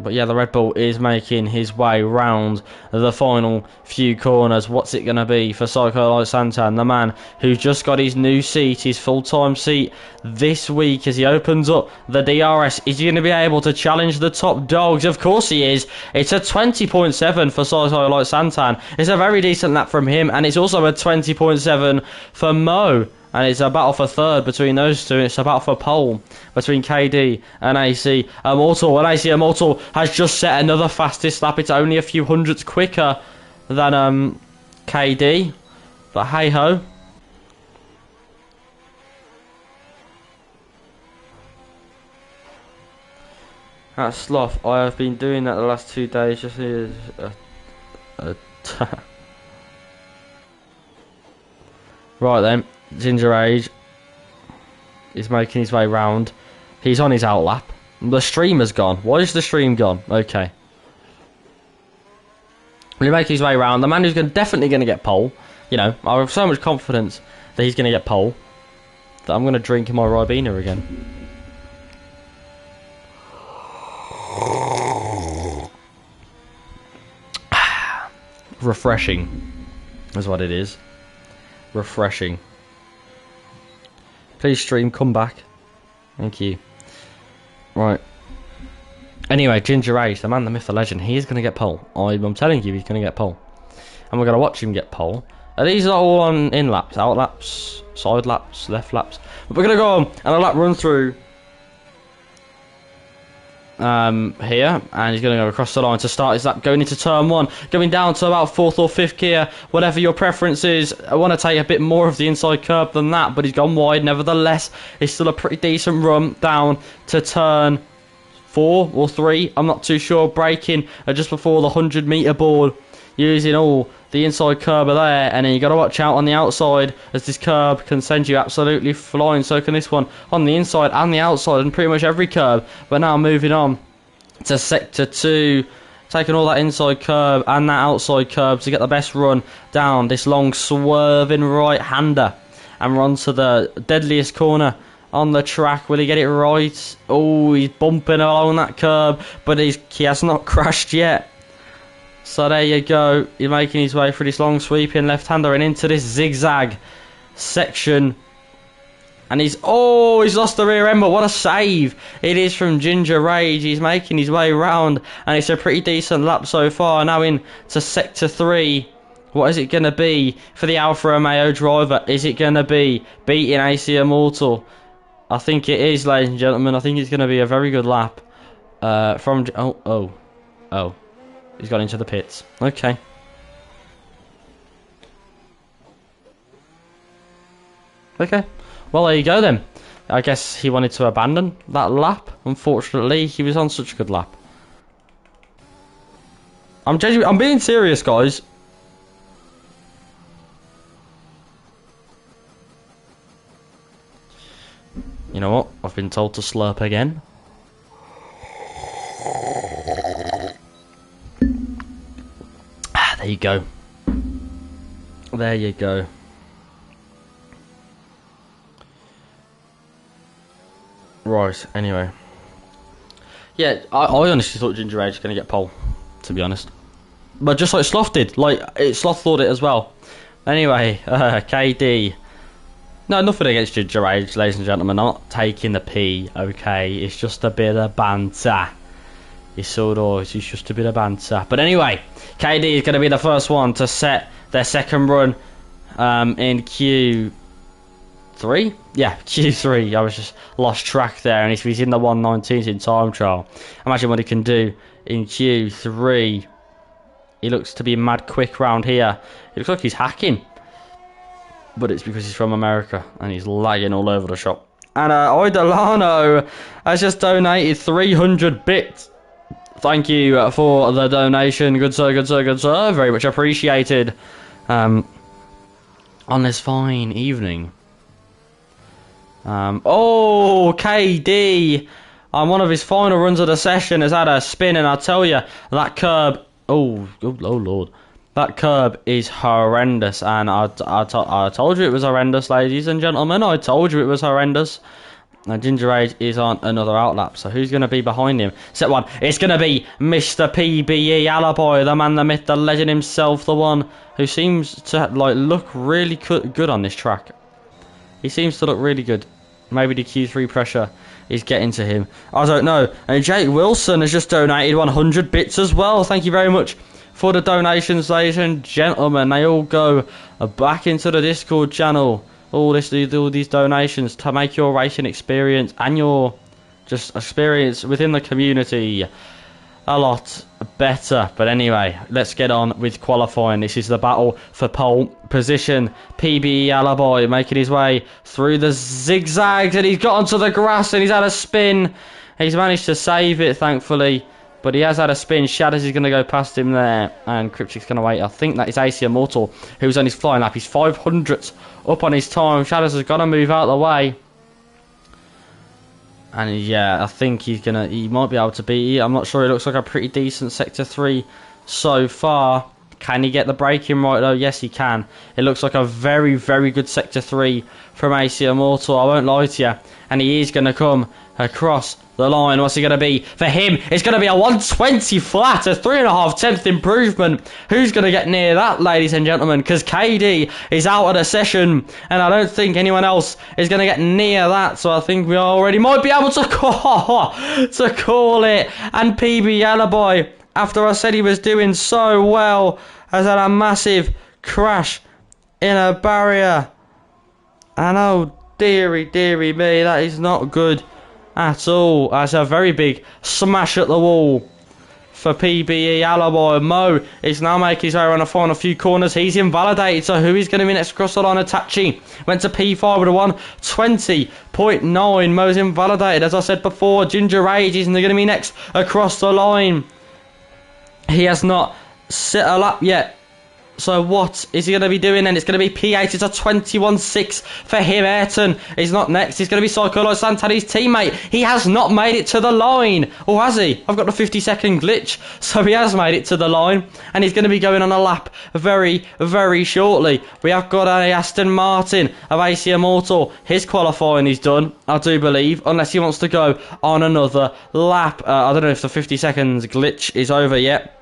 But yeah, the Red Bull is making his way round the final few corners. What's it going to be for Psycholite Santan, the man who's just got his new seat, his full-time seat this week, as he opens up the DRS? Is he going to be able to challenge the top dogs? Of course he is. It's a 20.7 for Psycholite Santan. It's a very decent lap from him, and it's also a 20.7 for Mo. And it's a battle for third between those two. It's a battle for pole between KD and AC Immortal. And AC Immortal has just set another fastest lap. It's only a few hundredths quicker than KD. But hey ho. That sloth. I have been doing that the last 2 days. Just is right then. Ginger Age is making his way round. He's on his out lap. The stream has gone. Why is the stream gone? Okay. He's making his way round. The man who's definitely going to get pole. You know, I have so much confidence that he's going to get pole that I'm going to drink my Ribena again. Refreshing is what it is. Refreshing. Please stream, come back. Thank you. Right. Anyway, Ginger Age, the man, the myth, the legend, he is going to get pole. I'm telling you, he's going to get pole. And we're going to watch him get pole. These are all on in laps, out laps, side laps, left laps. But we're going to go on and a lap run through here, and he's going to go across the line to start his lap, going into turn 1, going down to about 4th or 5th gear, whatever your preference is. I want to take a bit more of the inside curb than that, but he's gone wide. Nevertheless, it's still a pretty decent run down to turn 4 or 3, I'm not too sure, braking just before the 100-metre board, using all the inside curb there, and then you got to watch out on the outside, as this curb can send you absolutely flying. So can this one on the inside and the outside, and pretty much every curb. But now moving on to sector 2, taking all that inside curb and that outside curb to get the best run down this long swerving right-hander and run to the deadliest corner on the track. Will he get it right? Oh, he's bumping along that curb, but he has not crashed yet. So there you go. He's making his way through this long sweeping left-hander and into this zigzag section. And he's lost the rear end, but what a save it is from Ginger Age. He's making his way round, and it's a pretty decent lap so far. Now into sector 3. What is it going to be for the Alfa Romeo driver? Is it going to be beating AC Immortal? I think it is, ladies and gentlemen. I think it's going to be a very good lap from... Oh. He's gone into the pits. Okay. Okay. Well, there you go then. I guess he wanted to abandon that lap. Unfortunately, he was on such a good lap. I'm being serious, guys. You know what? I've been told to slurp again. There you go. There you go. Right, anyway. Yeah, I honestly thought Ginger Age was going to get pole, to be honest. But just like Sloth did. Sloth thought it as well. Anyway, KD. No, nothing against Ginger Age, ladies and gentlemen. I'm not taking the P, okay? It's just a bit of banter. It's just a bit of banter. But anyway, KD is going to be the first one to set their second run in Q3. Yeah, Q3. I was just lost track there, and he's in the 119s in time trial. Imagine what he can do in Q3. He looks to be mad quick round here. It looks like he's hacking, but it's because he's from America and he's lagging all over the shop. And Idolano has just donated 300 bits. Thank you for the donation. Good sir, good sir, good sir. Very much appreciated. On this fine evening. KD on one of his final runs of the session has had a spin, and I tell you, that curb, oh lord, that curb is horrendous. And I told you it was horrendous, ladies and gentlemen. I told you it was horrendous. Now Ginger Age is on another outlap, so who's going to be behind him? Set one. It's going to be Mr. PBE Alibi, the man, the myth, the legend himself, the one who seems to look really good on this track. He seems to look really good. Maybe the Q3 pressure is getting to him. I don't know. And Jake Wilson has just donated 100 bits as well. Thank you very much for the donations, ladies and gentlemen. They all go back into the Discord channel. All these donations to make your racing experience and your just experience within the community a lot better. But anyway, let's get on with qualifying. This is the battle for pole position. PBE Alibi making his way through the zigzags, and he's got onto the grass and he's had a spin. He's managed to save it, thankfully, but he has had a spin. Shadows is going to go past him there, and Cryptic's going to wait. I think that is AC Immortal, who's on his flying lap. He's 500th up on his time. Shadows has got to move out of the way. And yeah, I think he might be able to beat it. I'm not sure. It looks like a pretty decent Sector 3 so far. Can he get the braking right though? Yes, he can. It looks like a very, very good Sector 3 from AC Immortal. I won't lie to you. And he is going to come across the line. What's it going to be? For him, it's going to be a 120 flat, a 3.5 improvement. Who's going to get near that, ladies and gentlemen? Because KD is out of the session, and I don't think anyone else is going to get near that. So I think we already might be able to call it. And PB Alibi, after I said he was doing so well, has had a massive crash in a barrier. And oh, dearie me, that is not good at all. That's a very big smash at the wall for PBE Alibi. Mo is now making his way around the final few corners. He's invalidated, so who is going to be next across the line? Itachi went to P5 with a 120.9. Mo's invalidated, as I said before. Ginger Age isn't going to be next across the line. He has not set a lap yet. So what is he going to be doing then? It's going to be P8. It's a 21.6 for him. Ayrton is not next. He's going to be Psycholo Santani's teammate. He has not made it to the line. Or has he? I've got the 50-second glitch. So he has made it to the line. And he's going to be going on a lap very, very shortly. We have got a Aston Martin of AC Immortal. His qualifying is done, I do believe. Unless he wants to go on another lap. I don't know if the 50 seconds glitch is over yet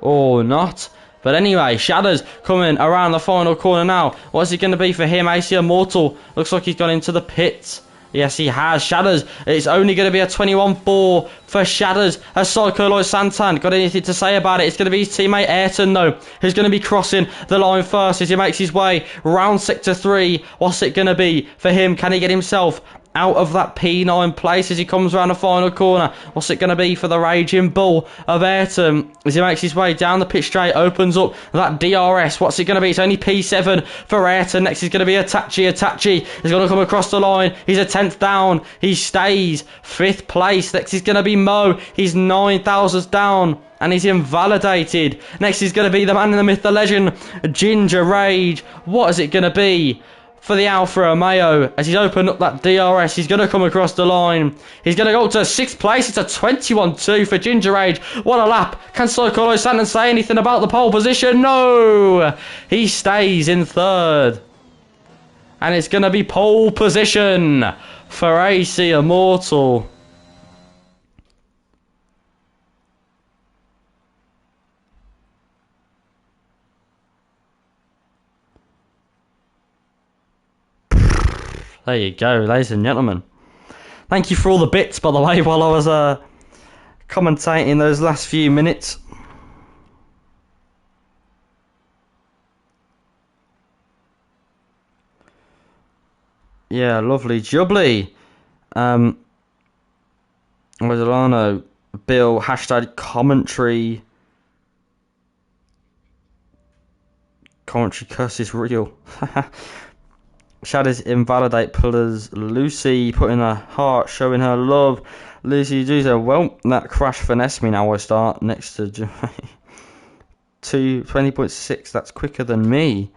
or not. But anyway, Shadows coming around the final corner now. What's it going to be for him? AC Immortal looks like he's gone into the pits. Yes, he has. Shadows, it's only going to be a 21.4 for Shadows. Has Psycholoid Santan got anything to say about it? It's going to be his teammate Ayrton, though, who's going to be crossing the line first as he makes his way round Sector 3. What's it going to be for him? Can he get himself out of that P9 place as he comes around the final corner? What's it going to be for the Raging Bull of Ayrton as he makes his way down the pit straight, opens up that DRS? What's it going to be? It's only P7 for Ayrton. Next is going to be Itachi. Itachi is going to come across the line. He's a 10th down. He stays 5th place. Next is going to be Mo. He's 9,000 down. And he's invalidated. Next is going to be the man in the myth, the legend, Ginger Rage. What is it going to be for the Alfa Romeo as he's opened up that DRS. He's going to come across the line. He's going to go to 6th place. It's a 21-2 for Ginger Age. What a lap. Can Socorro Santon say anything about the pole position? No. He stays in 3rd. And it's going to be pole position for AC Immortal. There you go, ladies and gentlemen. Thank you for all the bits, by the way, while I was commentating those last few minutes. Yeah, lovely jubbly. Delano, Bill, hashtag commentary. Commentary curse is real. Shadows invalidate pillars. Lucy putting her heart, showing her love. Lucy Duzo, well, that crash finessed me. Now I start next to 20.6. That's quicker than me.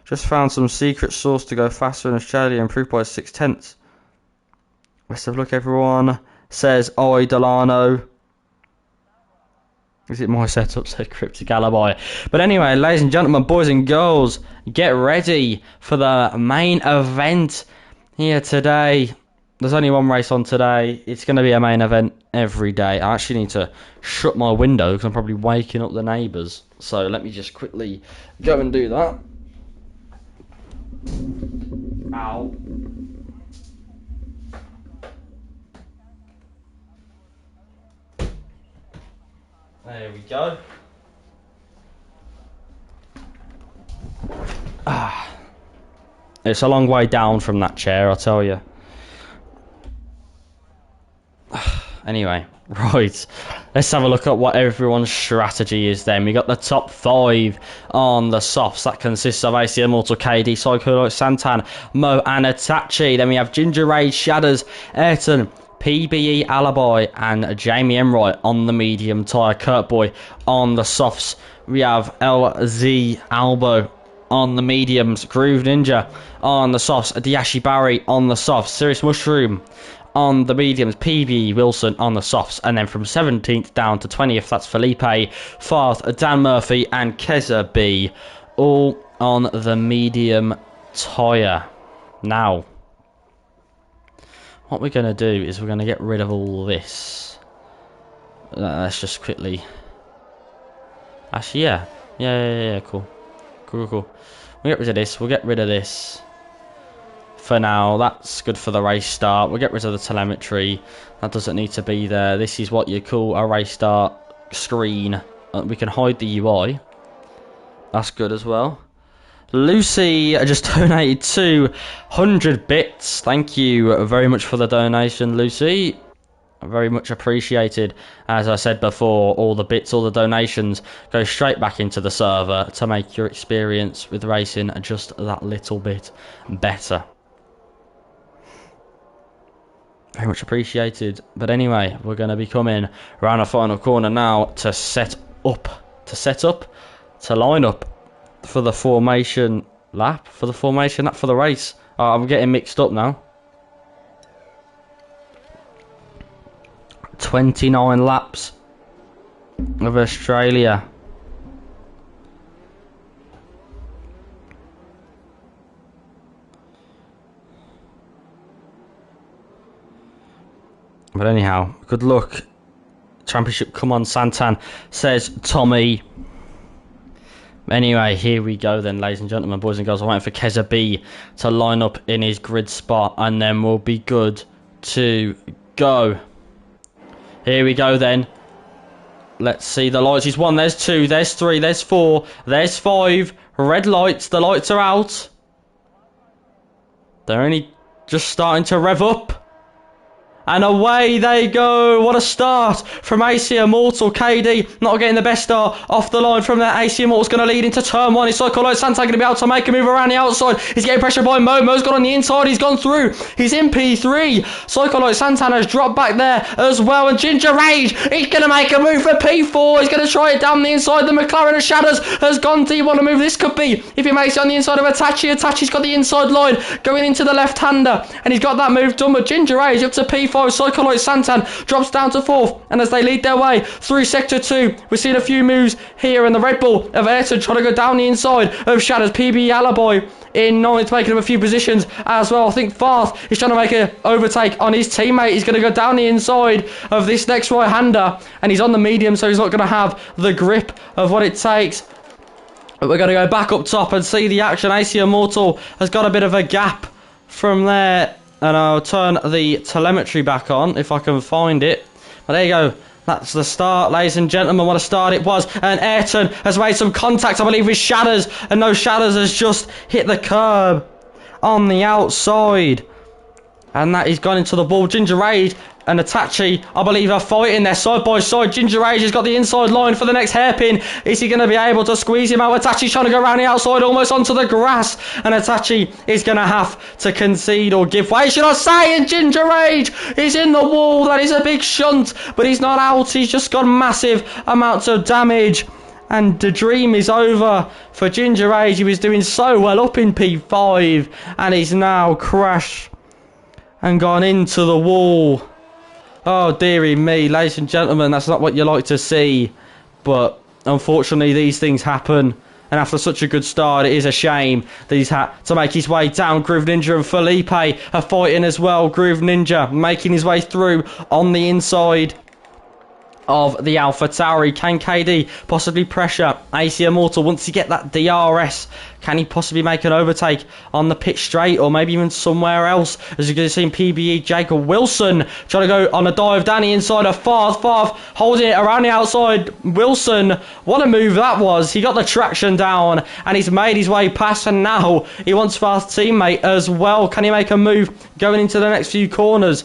Just found some secret sauce to go faster in Australia, improved by 6/10. Best of luck, everyone. Says Oi Delano. Is it my setup? Said Cryptic Alibi. But anyway, ladies and gentlemen, boys and girls, get ready for the main event here today. There's only one race on today. It's going to be a main event every day. I actually need to shut my window because I'm probably waking up the neighbours. So let me just quickly go and do that. Ow. There we go. It's a long way down from that chair, I'll tell you. Anyway, right. Let's have a look at what everyone's strategy is then. We got the top 5 on the softs. That consists of AC Immortal, KD, Psycho, Santan, Mo and Itachi. Then we have Ginger Rage, Shadows, Ayrton, PBE Alibi and Jamie Emroy on the medium tyre. Kurt Boy on the softs. We have LZ Albo on the mediums. Groove Ninja on the softs. Diashi Barry on the softs. Serious Mushroom on the mediums. PBE Wilson on the softs. And then from 17th down to 20th, that's Felipe, Farth, Dan Murphy and Keza B, all on the medium tyre. Now, what we're going to do is we're going to get rid of all this. Let's just quickly... Actually, yeah, cool. We'll get rid of this. We'll get rid of this for now. That's good for the race start. We'll get rid of the telemetry. That doesn't need to be there. This is what you call a race start screen. We can hide the UI. That's good as well. Lucy just donated 200 bits. Thank you very much for the donation, Lucy. Very much appreciated. As I said before, all the bits, all the donations go straight back into the server to make your experience with racing just that little bit better. Very much appreciated. But anyway, we're going to be coming around the final corner now to line up for the formation lap, for the race. I'm getting mixed up now. 29 laps of Australia. But anyhow, good luck. Championship, come on, Santan, says Tommy. Anyway, here we go then, ladies and gentlemen, boys and girls. I'm waiting for Keza B to line up in his grid spot, and then we'll be good to go. Here we go then. Let's see the lights. There's 1, there's 2, there's 3, there's 4, there's 5. Red lights. The lights are out. They're only just starting to rev up. And away they go. What a start from AC Immortal. KD not getting the best start off the line from there. AC Immortal's going to lead into turn 1. It's Psycho-Light Santan going to be able to make a move around the outside. He's getting pressure by Mo. Mo's got on the inside. He's gone through. He's in P3. Psycho-Light Santan has dropped back there as well. And Ginger Rage, he's going to make a move for P4. He's going to try it down the inside. The McLaren of Shadows has gone deep on a move. This could be if he makes it on the inside of Itachi. Itachi's got the inside line going into the left-hander. And he's got that move done. But Ginger Rage up to P5. Psycho-Light Santan drops down to 4th, and as they lead their way through Sector 2, we're seeing a few moves here, and the Red Bull of Ayrton trying to go down the inside of Shadows. PB Alibi in 9th, making up a few positions as well. I think Farth is trying to make an overtake on his teammate. He's going to go down the inside of this next right-hander, and he's on the medium, so he's not going to have the grip of what it takes. But we're going to go back up top and see the action. AC Immortal has got a bit of a gap from there. And I'll turn the telemetry back on if I can find it. But there you go. That's the start, ladies and gentlemen. What a start it was. And Ayrton has made some contact, I believe, with Shatters. And no, Shatters has just hit the curb on the outside. And that he's gone into the ball. Ginger Rage and Itachi, I believe, are fighting there side by side. Ginger Rage has got the inside line for the next hairpin. Is he going to be able to squeeze him out? Itachi's trying to go around the outside, almost onto the grass. And Itachi is going to have to concede or give way, should I say. And Ginger Rage is in the wall. That is a big shunt, but he's not out. He's just got massive amounts of damage. And the dream is over for Ginger Rage. He was doing so well up in P5, and he's now crashed and gone into the wall. Oh, dearie me, ladies and gentlemen, that's not what you like to see. But unfortunately, these things happen. And after such a good start, it is a shame that he's had to make his way down. Groove Ninja and Felipe are fighting as well. Groove Ninja making his way through on the inside of the Alpha Tauri. Can KD possibly pressure AC Immortal once he get that DRS? Can he possibly make an overtake on the pitch straight, or maybe even somewhere else? As you can see, PBE Jacob Wilson trying to go on a dive down the inside of Farth. Farth holding it around the outside. Wilson, what a move that was. He got the traction down and he's made his way past, and now he wants Farth's teammate as well. Can he make a move going into the next few corners?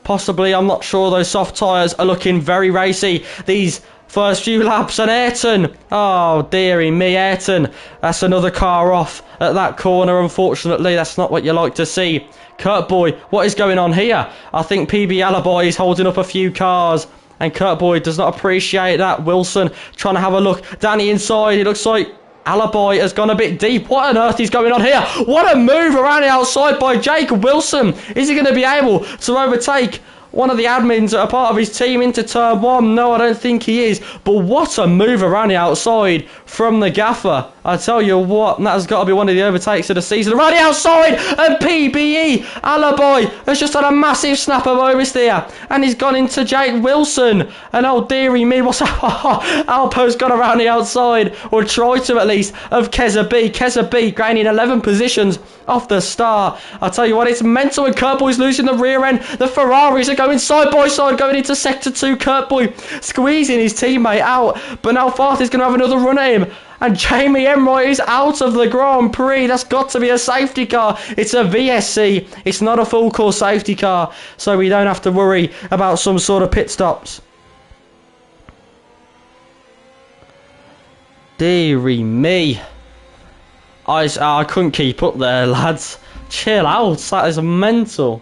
Possibly, I'm not sure. Those soft tyres are looking very racy these first few laps. And Ayrton, oh dearie me, Ayrton, that's another car off at that corner. Unfortunately, that's not what you like to see. Kurt Boy, what is going on here? I think PB Alibi is holding up a few cars, and Kurt Boy does not appreciate that. Wilson trying to have a look down the inside. It looks like Alibi has gone a bit deep. What on earth is going on here? What a move around the outside by Jacob Wilson. Is he going to be able to overtake one of the admins that are part of his team into turn 1? No, I don't think he is. But what a move around the outside from the gaffer. I tell you what, that has got to be one of the overtakes of the season. Around the outside, and PBE Alibi has just had a massive snap of oversteer, and he's gone into Jake Wilson. And oh dearie me, what's Alpo's gone around the outside, or tried to at least, of Keza B. Keza B gaining 11 positions off the start. I tell you what, it's mental, and Kurt Boy's losing the rear end. The Ferraris are going side by side, going into Sector 2. Kurt Boy squeezing his teammate out, but now Farth is going to have another run at him. And Jamie Emroy is out of the Grand Prix. That's got to be a safety car. It's a VSC. It's not a full course safety car, so we don't have to worry about some sort of pit stops. Dearie me. I couldn't keep up there, lads. Chill out. That is mental.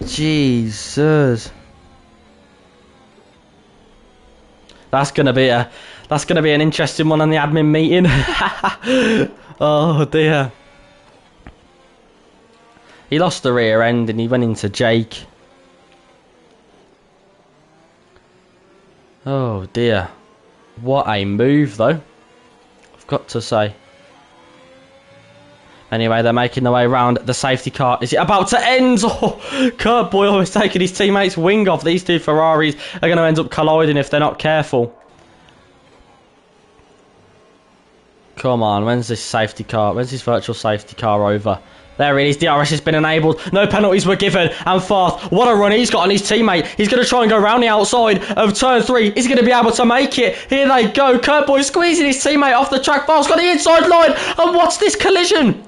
Jesus. That's gonna be an interesting one on the admin meeting. Oh dear. He lost the rear end and he went into Jake. Oh dear. What a move though, I've got to say. Anyway, they're making their way around the safety car. Is it about to end? Oh, Kurt Boyle has taken his teammate's wing off. These two Ferraris are going to end up colliding if they're not careful. Come on, when's this safety car? When's this virtual safety car over? There it is. DRS has been enabled. No penalties were given. And Farth, what a run he's got on his teammate. He's going to try and go around the outside of turn 3. Is he going to be able to make it? Here they go. Kurt Boy squeezing his teammate off the track. Farth's got the inside line. And what's this collision?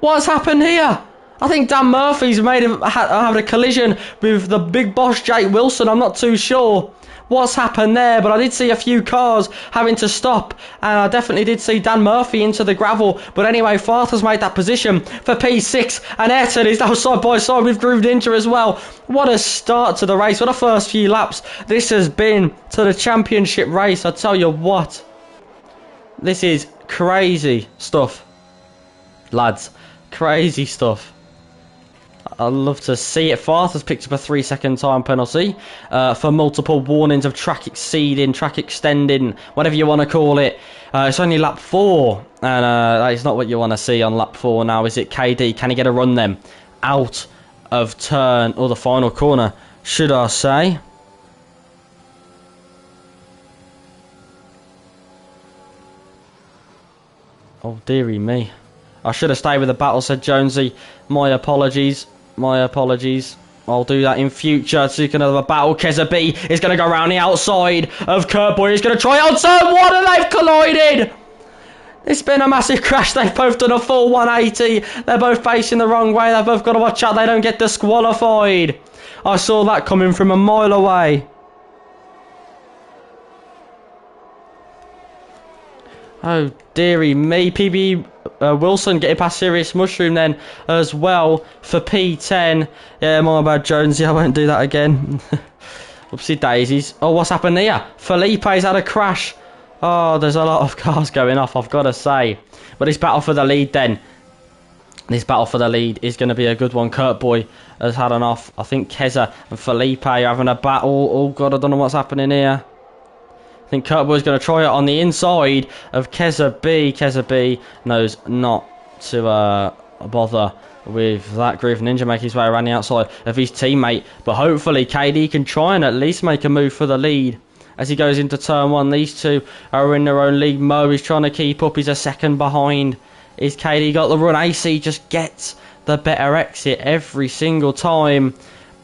What's happened here? I think Dan Murphy's had a collision with the big boss Jake Wilson. I'm not too sure what's happened there, but I did see a few cars having to stop, and I definitely did see Dan Murphy into the gravel. But anyway, Farther's made that position for P6, and Ayrton is now side by side with Groove Ninja as well. What a start to the race. What a first few laps this has been to the championship race. I tell you what, this is crazy stuff, lads. Crazy stuff. I'd love to see it. Farth has picked up a 3-second time penalty for multiple warnings of track exceeding, track extending, whatever you want to call it. It's only lap 4, and that is not what you want to see on lap 4 now, is it? KD, can he get a run then out of turn, or the final corner, should I say? Oh, dearie me. I should have stayed with the battle, said Jonesy. My apologies. My apologies. I'll do that in future. Taking another battle. Keza B is going to go around the outside of Kurt Boy. He's going to try on turn 1, and they've collided. It's been a massive crash. They've both done a full 180. They're both facing the wrong way. They've both got to watch out they don't get disqualified. I saw that coming from a mile away. Oh, dearie me. PB Wilson getting past Serious Mushroom then as well for P10. Yeah, my bad, Jonesy. I won't do that again. Oopsie daisies. Oh, what's happened here? Felipe's had a crash. Oh, there's a lot of cars going off, I've got to say. But this battle for the lead then. This battle for the lead is going to be a good one. Kurt Boy has had an off. I think Keza and Felipe are having a battle. Oh, God, I don't know what's happening here. I think Kurt Boy's going to try it on the inside of Keza B. Keza B knows not to bother with that. Groove Ninja making his way around the outside of his teammate. But hopefully KD can try and at least make a move for the lead. As he goes into turn 1, these two are in their own league. Mo is trying to keep up. He's a second behind. Is KD got the run? AC just gets the better exit every single time.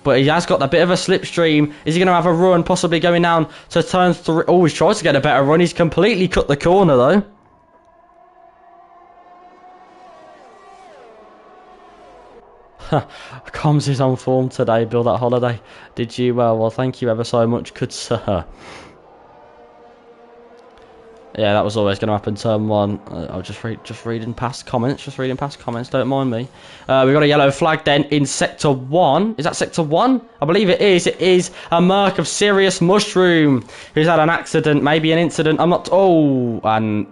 But he has got a bit of a slipstream. Is he going to have a run, possibly going down to turn 3? Oh, he's tried to get a better run. He's completely cut the corner, though. Comms is on form today, Bill, that holiday. Did you? Well, thank you ever so much, good sir. Yeah, that was always going to happen. Turn 1. I'll just reading past comments. Just reading past comments. Don't mind me. We've got a yellow flag then in sector 1. Is that sector 1? I believe it is. It is a Merc of Serious Mushroom who's had an accident, maybe an incident. I'm not. Oh, and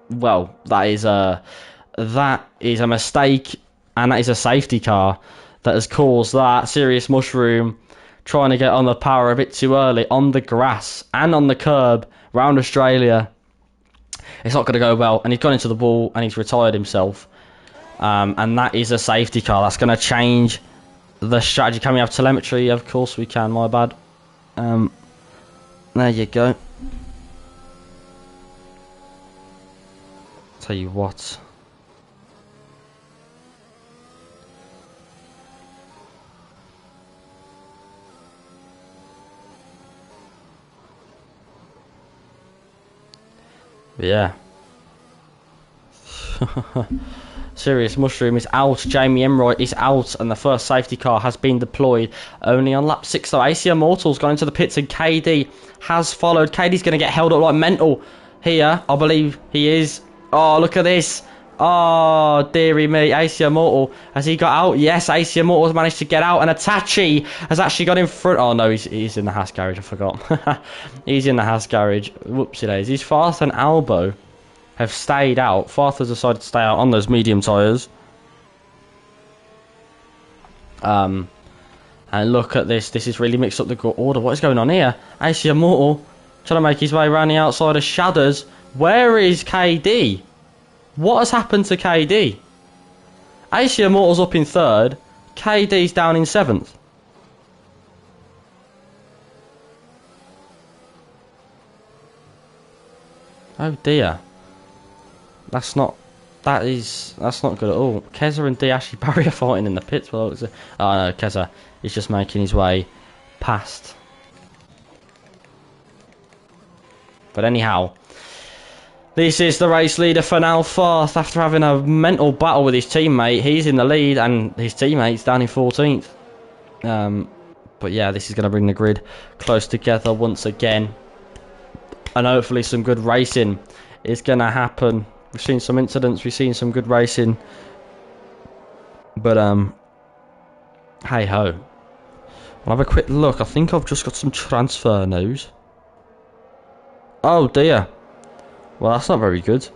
well, that is a mistake, and that is a safety car that has caused that. Serious Mushroom trying to get on the power a bit too early on the grass and on the curb round Australia. It's not going to go well, and he's gone into the wall and he's retired himself. And that is a safety car. That's going to change the strategy. Can we have telemetry? Of course we can, my bad. There you go. Tell you what. Yeah. Serious Mushroom is out. Jamie Emroy is out, and the first safety car has been deployed only on lap 6. So AC Immortal's gone into the pits, and KD has followed. KD's going to get held up like mental here. I believe he is. Oh, look at this. Oh, dearie me. AC Immortal, has he got out? Yes, AC Immortal has managed to get out, and Atachi has actually got in front. Oh, no, he's in the Haas garage. I forgot. He's in the Haas garage. Whoopsie daisies. Farth and Albo have stayed out. Farth has decided to stay out on those medium tyres. And look at this. This is really mixed up the order. What is going on here? AC Immortal trying to make his way around the outside of Shadders. Where is KD? What has happened to KD? AC Immortal's up in 3rd. KD's down in 7th. Oh dear. That's not good at all. Keza and Diashi Barry are fighting in the pits. Well, oh no, Keza is just making his way past. But anyhow, This is the race leader for now, fourth, after having a mental battle with his teammate. He's in the lead and his teammate's down in 14th. But yeah, this is going to bring the grid close together once again. And hopefully some good racing is going to happen. We've seen some incidents, we've seen some good racing. But, hey ho. I'll have a quick look. I think I've just got some transfer news. Oh dear. Well, that's not very good.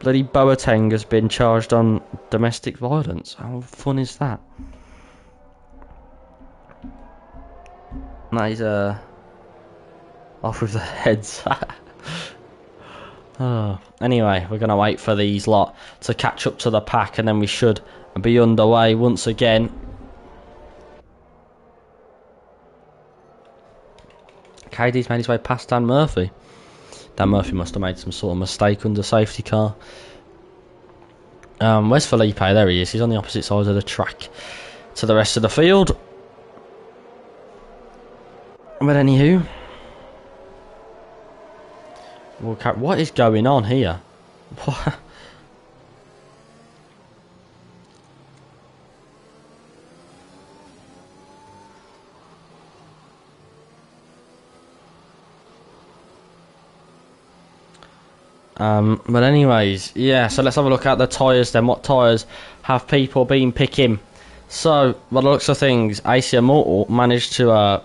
Bloody Boateng has been charged on domestic violence. How fun is that? That is, off with the heads. Oh. Anyway, we're going to wait for these lot to catch up to the pack, and then we should be underway once again. KD's made his way past Dan Murphy. Dan Murphy must have made some sort of mistake under safety car. Where's Felipe? There he is. He's on the opposite side of the track to the rest of the field. But anywho, what is going on here? What? But anyways, yeah, so let's have a look at the tyres then. What tyres have people been picking? So, by the looks of things, AC Immortal managed to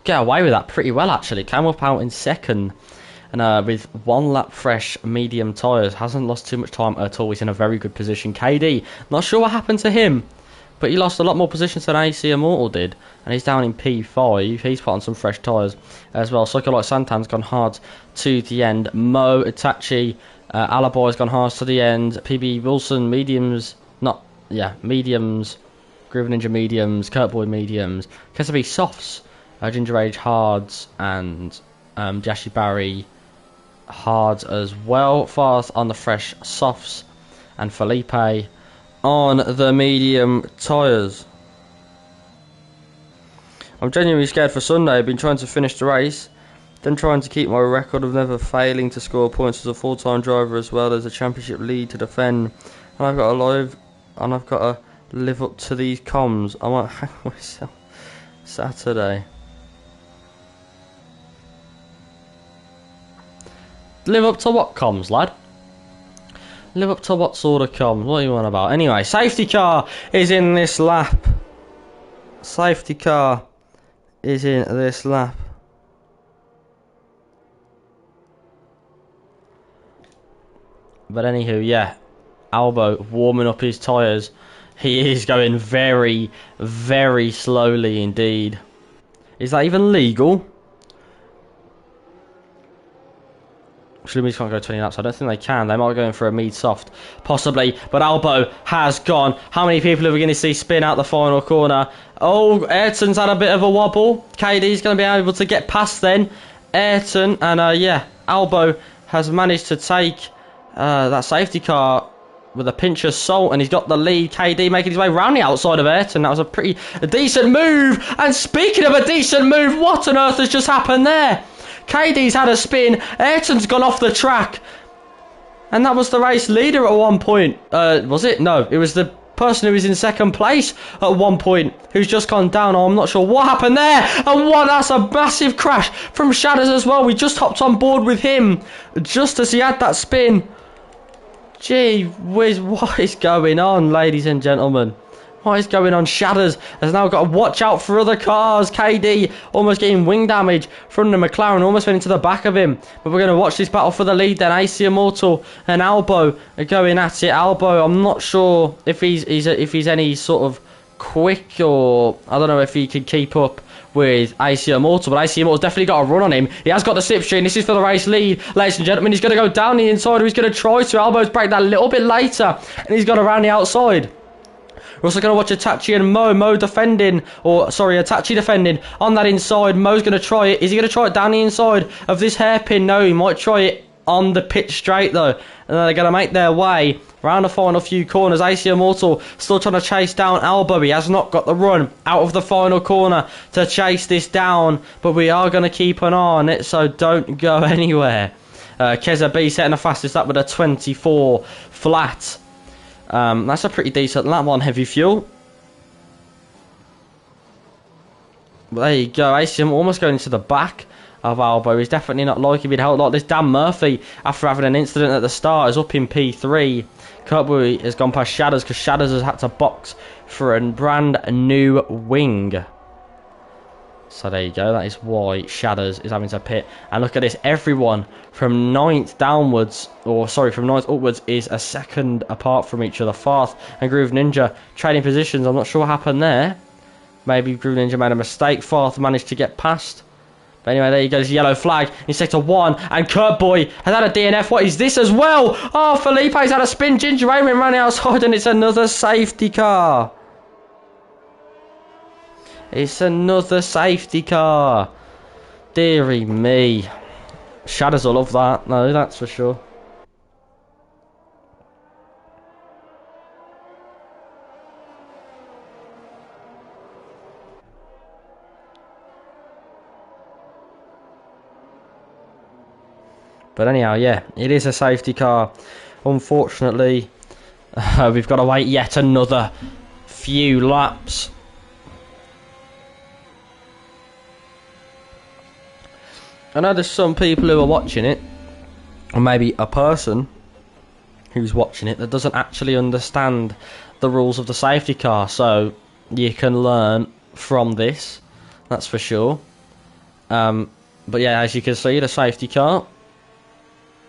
get away with that pretty well, actually. Came up out in second, and with one lap fresh medium tyres, hasn't lost too much time at all. He's in a very good position. KD, not sure what happened to him, but he lost a lot more positions than AC Immortal did, and he's down in P5. He's put on some fresh tyres as well. Psycholite Santan's gone hard to the end. Mo, Itachi, Alaboy's gone hard to the end. PB Wilson, mediums, mediums. Groove Ninja mediums. Kurtboy mediums. Kesabi softs. Ginger Age hards, and Jashi Barry hards as well. Fast on the fresh softs, and Felipe on the medium tyres. I'm genuinely scared for Sunday. I've been trying to finish the race, then trying to keep my record of never failing to score points as a full-time driver, as well as a championship lead to defend. And I've got to live up to these comms. I might hang myself Saturday. Live up to what comms, lad? Live up to what sort of comms? What are you on about? Anyway, safety car is in this lap. Safety car is in this lap. But anywho, yeah. Albo warming up his tyres. He is going very, very slowly indeed. Is that even legal? Surely can't go 20 laps. I don't think they can. They might be going for a mid soft, possibly. But Albo has gone. How many people are we going to see spin out the final corner? Oh, Ayrton's had a bit of a wobble. KD's going to be able to get past then. Ayrton and yeah, Albo has managed to take that safety car with a pinch of salt, and he's got the lead. KD making his way round the outside of Ayrton. That was a decent move. And speaking of a decent move, what on earth has just happened there? KD's had a spin. Ayrton's gone off the track. And that was the race leader at one point. Was it? No, it was the person who was in second place at one point who's just gone down. Oh, I'm not sure what happened there. And that's a massive crash from Shadows as well. We just hopped on board with him just as he had that spin. Gee whiz, what is going on, ladies and gentlemen? What is going on? Shatters has now got to watch out for other cars. KD almost getting wing damage from the McLaren, almost went into the back of him. But we're going to watch this battle for the lead then. AC Immortal and Albo are going at it. Albo, I'm not sure if he's any sort of quick, or I don't know if he can keep up with AC Immortal, but AC Immortal's definitely got a run on him. He has got the slipstream. This is for the race lead, ladies and gentlemen. He's going to go down the inside, or he's going to try to. Albo's break that a little bit later, and he's got around the outside. We're also going to watch Itachi and Mo defending, Itachi defending on that inside. Mo's going to try it. Is he going to try it down the inside of this hairpin? No, he might try it on the pitch straight though. And then they're going to make their way around the final few corners. AC Immortal still trying to chase down Albo. He has not got the run out of the final corner to chase this down, but we are going to keep an eye on it, so don't go anywhere. Keza B setting the fastest lap with a 24 flat. That's a pretty decent lap on heavy fuel. But there you go, ACM almost going to the back of Albo. He's definitely not liking it out like this. Dan Murphy, after having an incident at the start, is up in P3. Kirkbury has gone past Shadders because Shadders has had to box for a brand new wing. So there you go, that is why Shadders is having to pit. And look at this, everyone from 9th downwards, or sorry, from 9th upwards is a second apart from each other. Farth and Groove Ninja trading positions. I'm not sure what happened there. Maybe Groove Ninja made a mistake. Farth managed to get past. But anyway, there you go, there's a yellow flag in sector 1. And Kurtboy has had a DNF. What is this as well? Oh, Felipe's had a spin. Ginger Raymond ran outside and it's another safety car. It's another safety car. Dearie me. Shadows will love that. No, that's for sure. But anyhow, yeah, it is a safety car. Unfortunately, we've got to wait yet another few laps. I know there's some people who are watching it, or maybe a person who's watching it that doesn't actually understand the rules of the safety car. So you can learn from this, that's for sure. But yeah, as you can see, the safety car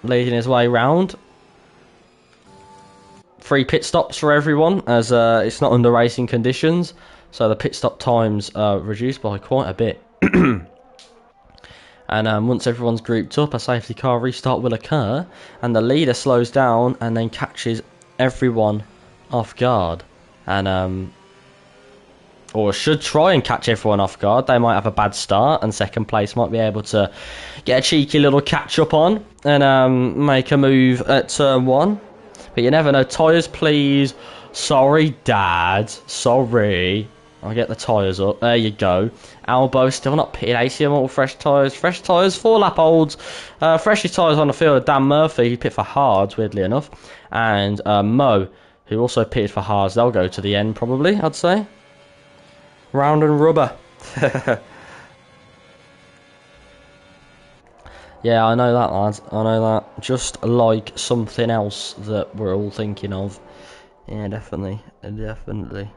leading his way round. 3 pit stops for everyone, as it's not under racing conditions, so the pit stop times are reduced by quite a bit. And once everyone's grouped up, a safety car restart will occur, and the leader slows down and then catches everyone off guard, and or should try and catch everyone off guard. They might have a bad start, and second place might be able to get a cheeky little catch up on and make a move at turn 1. But you never know. Tyres, please. Sorry, Dad. Sorry. I'll get the tyres up. There you go. Albo still not pitted. ACM all fresh tyres. Fresh tyres. 4 lap olds. Freshest tyres on the field. Dan Murphy, who pit for hards, weirdly enough. And Mo, who also pitted for hards. They'll go to the end, probably, I'd say. Round and rubber. Yeah, I know that, lads. I know that. Just like something else that we're all thinking of. Yeah, definitely. Definitely.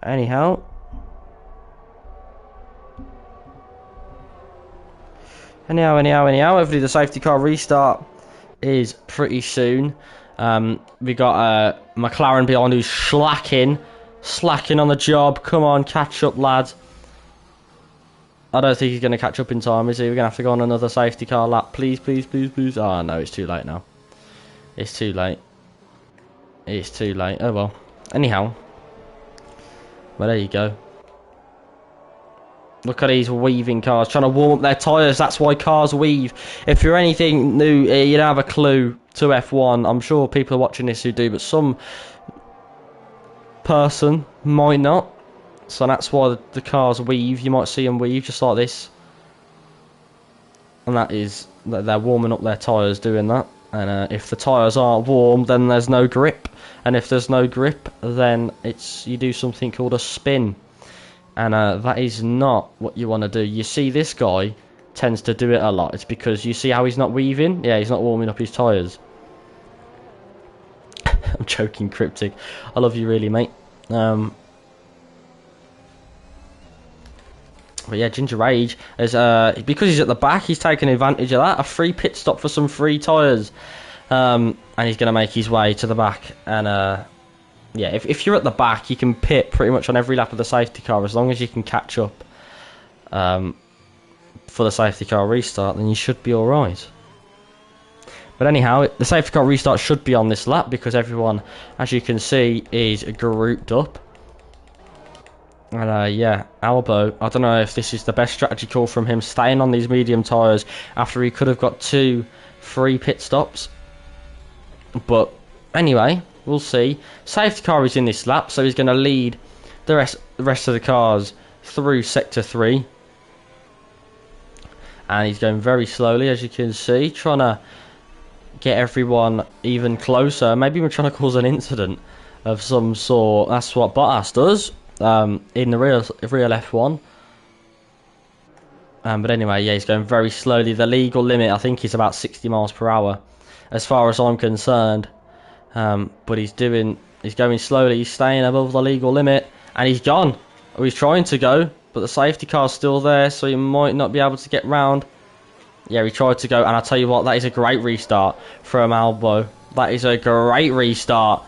Anyhow. Hopefully the safety car restart is pretty soon. We got McLaren behind who's slacking on the job. Come on, catch up, lads. I don't think he's going to catch up in time, is he? We're going to have to go on another safety car lap. Please, please, please, please. Oh, no, it's too late now. It's too late. It's too late. Oh, well. Anyhow. Well, there you go. Look at these weaving cars trying to warm up their tyres. That's why cars weave. If you're anything new, you don't have a clue to F1. I'm sure people are watching this who do, but some person might not. So that's why the cars weave. You might see them weave just like this. And that is that they're warming up their tyres doing that. And if the tyres aren't warm, then there's no grip. And if there's no grip, then you do something called a spin. And that is not what you want to do. You see this guy tends to do it a lot. It's because you see how he's not weaving? Yeah, he's not warming up his tyres. I'm joking, Cryptic. I love you really, mate. But yeah, Ginger Rage is because he's at the back, he's taking advantage of that. A free pit stop for some free tyres, and he's going to make his way to the back. And yeah, if you're at the back, you can pit pretty much on every lap of the safety car as long as you can catch up for the safety car restart. Then you should be all right. But anyhow, the safety car restart should be on this lap because everyone, as you can see, is grouped up. And yeah, Albo, I don't know if this is the best strategy call from him, staying on these medium tyres after he could have got 2 free pit stops. But anyway, we'll see. Safety car is in this lap, so he's going to lead the rest of the cars through Sector 3. And he's going very slowly, as you can see, trying to get everyone even closer. Maybe even trying to cause an incident of some sort. That's what Bottas does in the real F1. But anyway, yeah, he's going very slowly. The legal limit, I think, is about 60 miles per hour, as far as I'm concerned. But he's going slowly. He's staying above the legal limit, and he's gone. Or he's trying to go, but the safety car's still there, so he might not be able to get round. Yeah, he tried to go, and I'll tell you what, that is a great restart from Albon. That is a great restart.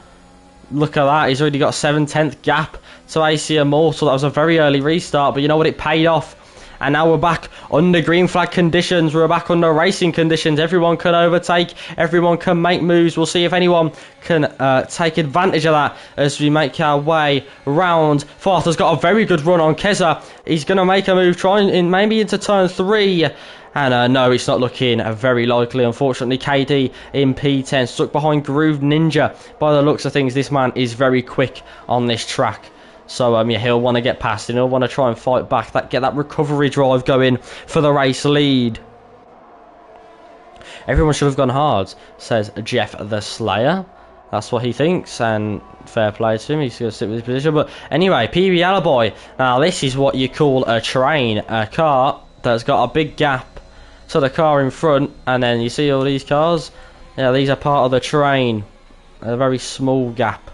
Look at that, he's already got a 7/10 gap to AC Immortal. That was a very early restart, but you know what, it paid off. And now we're back under green flag conditions. We're back under racing conditions. Everyone can overtake. Everyone can make moves. We'll see if anyone can take advantage of that as we make our way round. Fourth has got a very good run on Keza. He's going to make a move, trying in maybe into turn 3. And no, it's not looking very likely. Unfortunately, KD in P10, stuck behind Groove Ninja. By the looks of things, this man is very quick on this track. So, yeah, he'll want to get past and he'll want to try and fight back, get that recovery drive going for the race lead. Everyone should have gone hard, says Jeff the Slayer. That's what he thinks, and fair play to him. He's going to stick with his position. But anyway, PB Alibi. Now, this is what you call a train, a car that's got a big gap to the car in front. And then you see all these cars? Yeah, these are part of the train. A very small gap.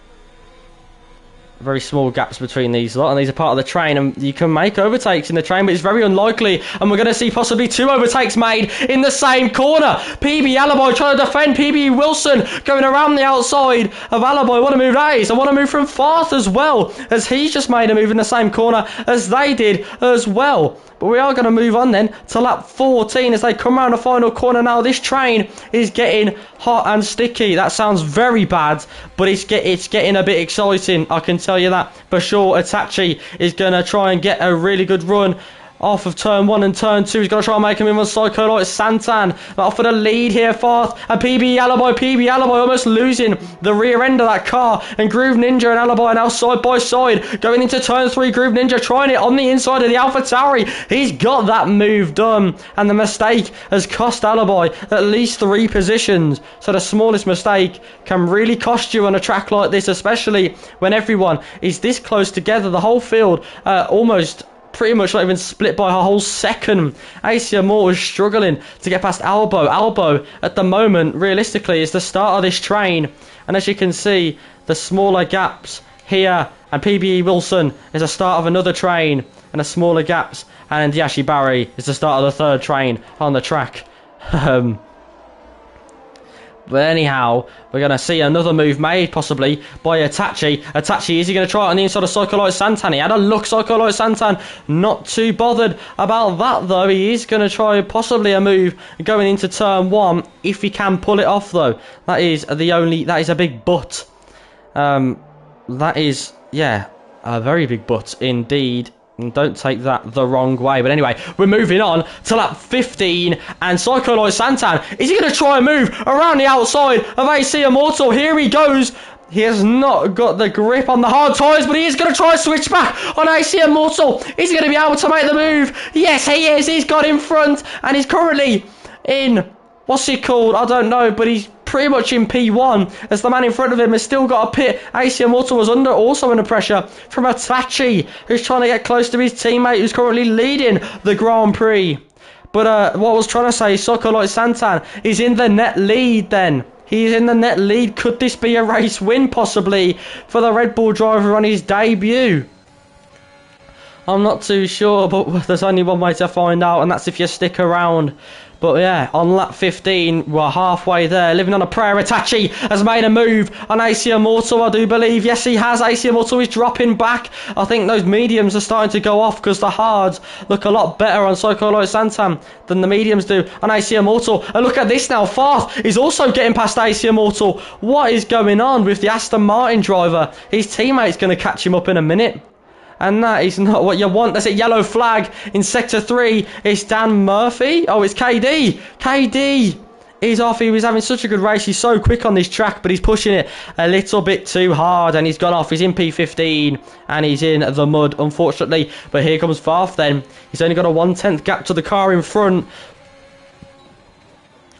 Very small gaps between these lot, and these are part of the train, and you can make overtakes in the train, but it's very unlikely, and we're going to see possibly 2 overtakes made in the same corner. PB Alibi trying to defend PB Wilson, going around the outside of Alibi. What a move that is. I want to move from Farth as well, as he's just made a move in the same corner as they did as well. But we are going to move on then to lap 14 as they come around the final corner. Now this train is getting hot and sticky. That sounds very bad, but it's getting a bit exciting, I can tell you that for sure. Itachi is going to try and get a really good run off of turn 1 and turn 2. He's going to try and make him in with Psycho Light Santan. Off for the lead here, Farth. And PB Alibi almost losing the rear end of that car. And Groove Ninja and Alibi now side by side. Going into turn 3, Groove Ninja trying it on the inside of the AlphaTauri. He's got that move done. And the mistake has cost Alibi at least 3 positions. So the smallest mistake can really cost you on a track like this, especially when everyone is this close together. The whole field almost pretty much not even split by a whole second. AC Immortal is struggling to get past Albo. Albo, at the moment, realistically, is the start of this train. And as you can see, the smaller gaps here, and PBE Wilson is the start of another train, and the smaller gaps, and Yashi Barry is the start of the 3rd train on the track. But anyhow, we're going to see another move made, possibly, by Itachi. Itachi, is he going to try it on the inside of Psycho Light Santan? He had a look, Psycho Light Santan. Not too bothered about that, though. He is going to try possibly a move going into turn 1, if he can pull it off, though. That is a big but. That is, yeah, a very big but indeed. Don't take that the wrong way. But anyway, we're moving on to lap 15. And Psycho Light Santan, is he going to try and move around the outside of AC Immortal? Here he goes. He has not got the grip on the hard tyres, but he is going to try and switch back on AC Immortal. Is he going to be able to make the move? Yes, he is. He's got in front, and he's currently in, what's he called? I don't know, but he's pretty much in P1 as the man in front of him has still got a pit. AC Immortal was also under pressure from Itachi, who's trying to get close to his teammate who's currently leading the Grand Prix. But what I was trying to say, Psycho Light Santan is in the net lead then. He's in the net lead. Could this be a race win possibly for the Red Bull driver on his debut? I'm not too sure, but there's only one way to find out, and that's if you stick around. But yeah, on lap 15, we're halfway there. Living on a prayer, Itachi has made a move on AC Immortal, I do believe. Yes, he has. AC Immortal is dropping back. I think those mediums are starting to go off because the hards look a lot better on Psycho Light Santan than the mediums do on AC Immortal. And look at this now. Farth is also getting past AC Immortal. What is going on with the Aston Martin driver? His teammate's going to catch him up in a minute. And that is not what you want. That's a yellow flag in Sector 3. It's Dan Murphy. Oh, it's KD. KD He's off. He was having such a good race. He's so quick on this track, but he's pushing it a little bit too hard, and he's gone off. He's in P15, and he's in the mud, unfortunately. But here comes Farth then. He's only got a 1/10 gap to the car in front.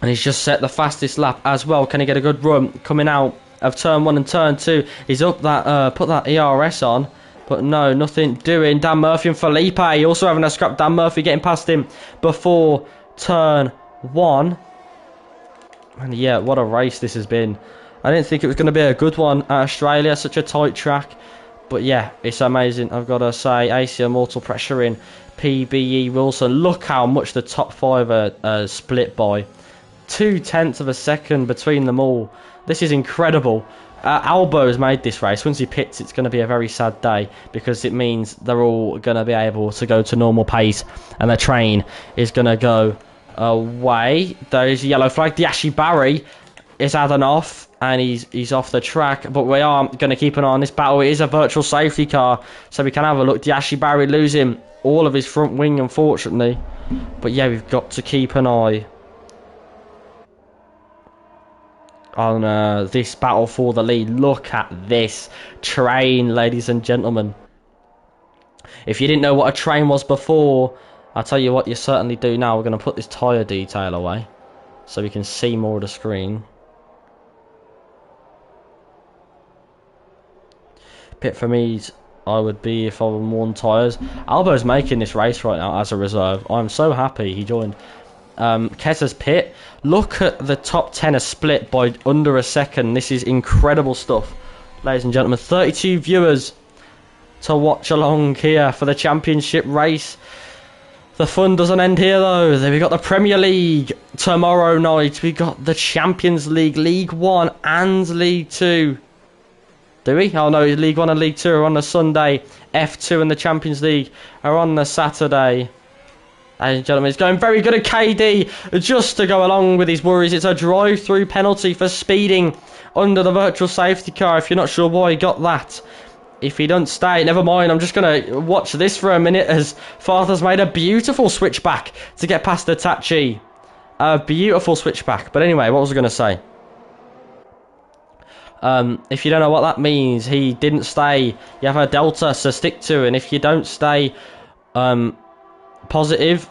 And he's just set the fastest lap as well. Can he get a good run coming out of turn 1 and turn 2? He's up that, put that ERS on. But no, nothing doing. Dan Murphy and Felipe also having a scrap. Dan Murphy getting past him before turn 1. And yeah, what a race this has been. I didn't think it was going to be a good one at Australia, such a tight track. But yeah, it's amazing. I've got to say, ACL Mortal Pressure in PBE Wilson. Look how much the top 5 are split by. 0.2 of a second between them all. This is incredible. Albo has made this race. Once he pits, it's going to be a very sad day, because it means they're all going to be able to go to normal pace, and the train is going to go away. There's a yellow flag. Diashi Barry is had an off, and he's off the track. But we are going to keep an eye on this battle. It is a virtual safety car, so we can have a look. Diashi Barry losing all of his front wing, unfortunately. But yeah, we've got to keep an eye on this battle for the lead. Look at this train, ladies and gentlemen. If you didn't know what a train was before, I'll tell you what, you certainly do now. We're going to put this tyre detail away so we can see more of the screen. Pit for me, I would be if I were worn tyres. Albo's making this race right now as a reserve. I'm so happy he joined. Kezza's pit. Look at the top 10 are split by under a second. This is incredible stuff, ladies and gentlemen. 32 viewers to watch along here for the championship race. The fun doesn't end here though. Then we got the Premier League tomorrow night. We got the Champions League, League 1 and League 2. Do we? Oh no, League 1 and League 2 are on the Sunday. F2 and the Champions League are on the Saturday. Ladies and gentlemen, it's going very good at KD, just to go along with his worries. It's a drive-through penalty for speeding under the virtual safety car. If you're not sure why he got that, if he doesn't stay, never mind. I'm just going to watch this for a minute as Farther's made a beautiful switchback to get past Itachi. A beautiful switchback. But anyway, what was I going to say? If you don't know what that means, he didn't stay. You have a delta to stick to, and if you don't stay positive,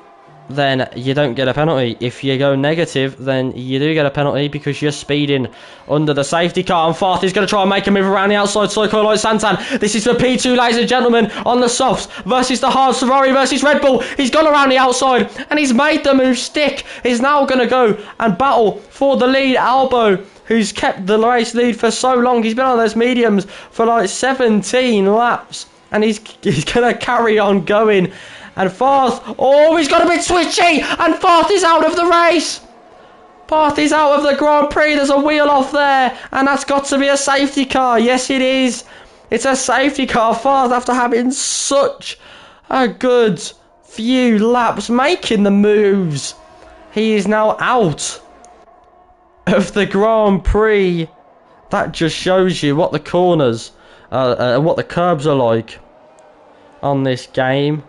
then you don't get a penalty. If you go negative, then you do get a penalty because you're speeding under the safety car. And Farth is going to try and make a move around the outside. Psycho Light Santan. This is for P2, ladies and gentlemen, on the softs versus the hard. Ferrari versus Red Bull. He's gone around the outside and he's made the move stick. He's now going to go and battle for the lead. Albo, who's kept the race lead for so long. He's been on those mediums for like 17 laps. And he's going to carry on going. And Farth, oh, he's got a bit switchy, and Farth is out of the race. Farth is out of the Grand Prix. There's a wheel off there, and that's got to be a safety car. Yes, it is. It's a safety car. Farth, after having such a good few laps, making the moves, he is now out of the Grand Prix. That just shows you what the corners, what the curbs are like on this game.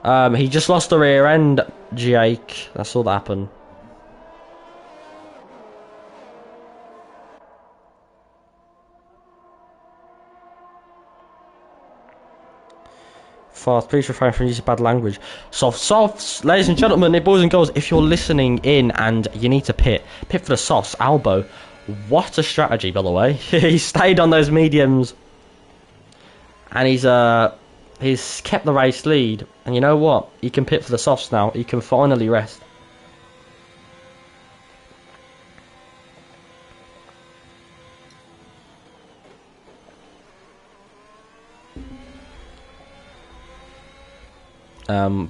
He just lost the rear end, Jake. That's all that happened. Farth, please refrain from using bad language. Softs, ladies and gentlemen, boys and girls, if you're listening in and you need to pit for the softs. Albo, what a strategy, by the way. He stayed on those mediums, and he's kept the race lead. And you know what? He can pit for the softs now. He can finally rest.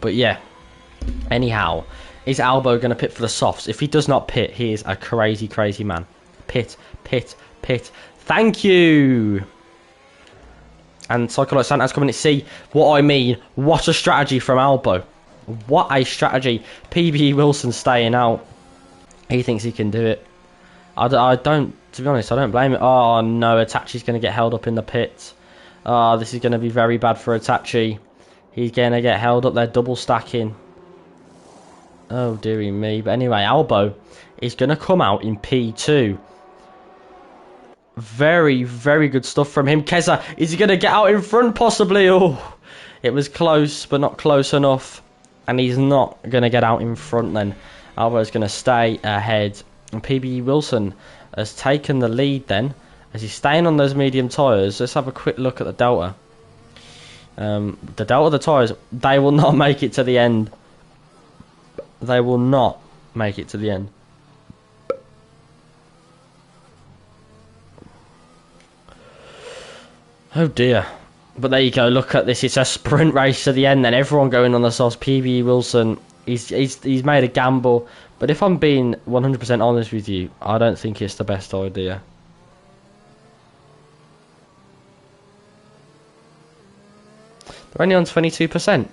But yeah. Anyhow, is Albo going to pit for the softs? If he does not pit, he is a crazy, crazy man. Pit, pit, pit. Thank you. And Psycholite Santa's coming to see what I mean. What a strategy from Albo. What a strategy. PB Wilson staying out. He thinks he can do it. I don't, to be honest, I don't blame it. Oh no, Itachi's going to get held up in the pit. Oh, this is going to be very bad for Itachi. He's going to get held up there, double stacking. Oh, dearie me. But anyway, Albo is going to come out in P2. Very, very good stuff from him. Keza, is he going to get out in front possibly? Oh, it was close, but not close enough. And he's not going to get out in front then. Albo's going to stay ahead. And PB Wilson has taken the lead then, as he's staying on those medium tyres. Let's have a quick look at the Delta. The Delta, the tyres, they will not make it to the end. They will not make it to the end. Oh dear. But there you go, look at this. It's a sprint race to the end then. Everyone going on the sauce. PB Wilson, he's made a gamble. But if I'm being 100% honest with you, I don't think it's the best idea. They're only on 22%.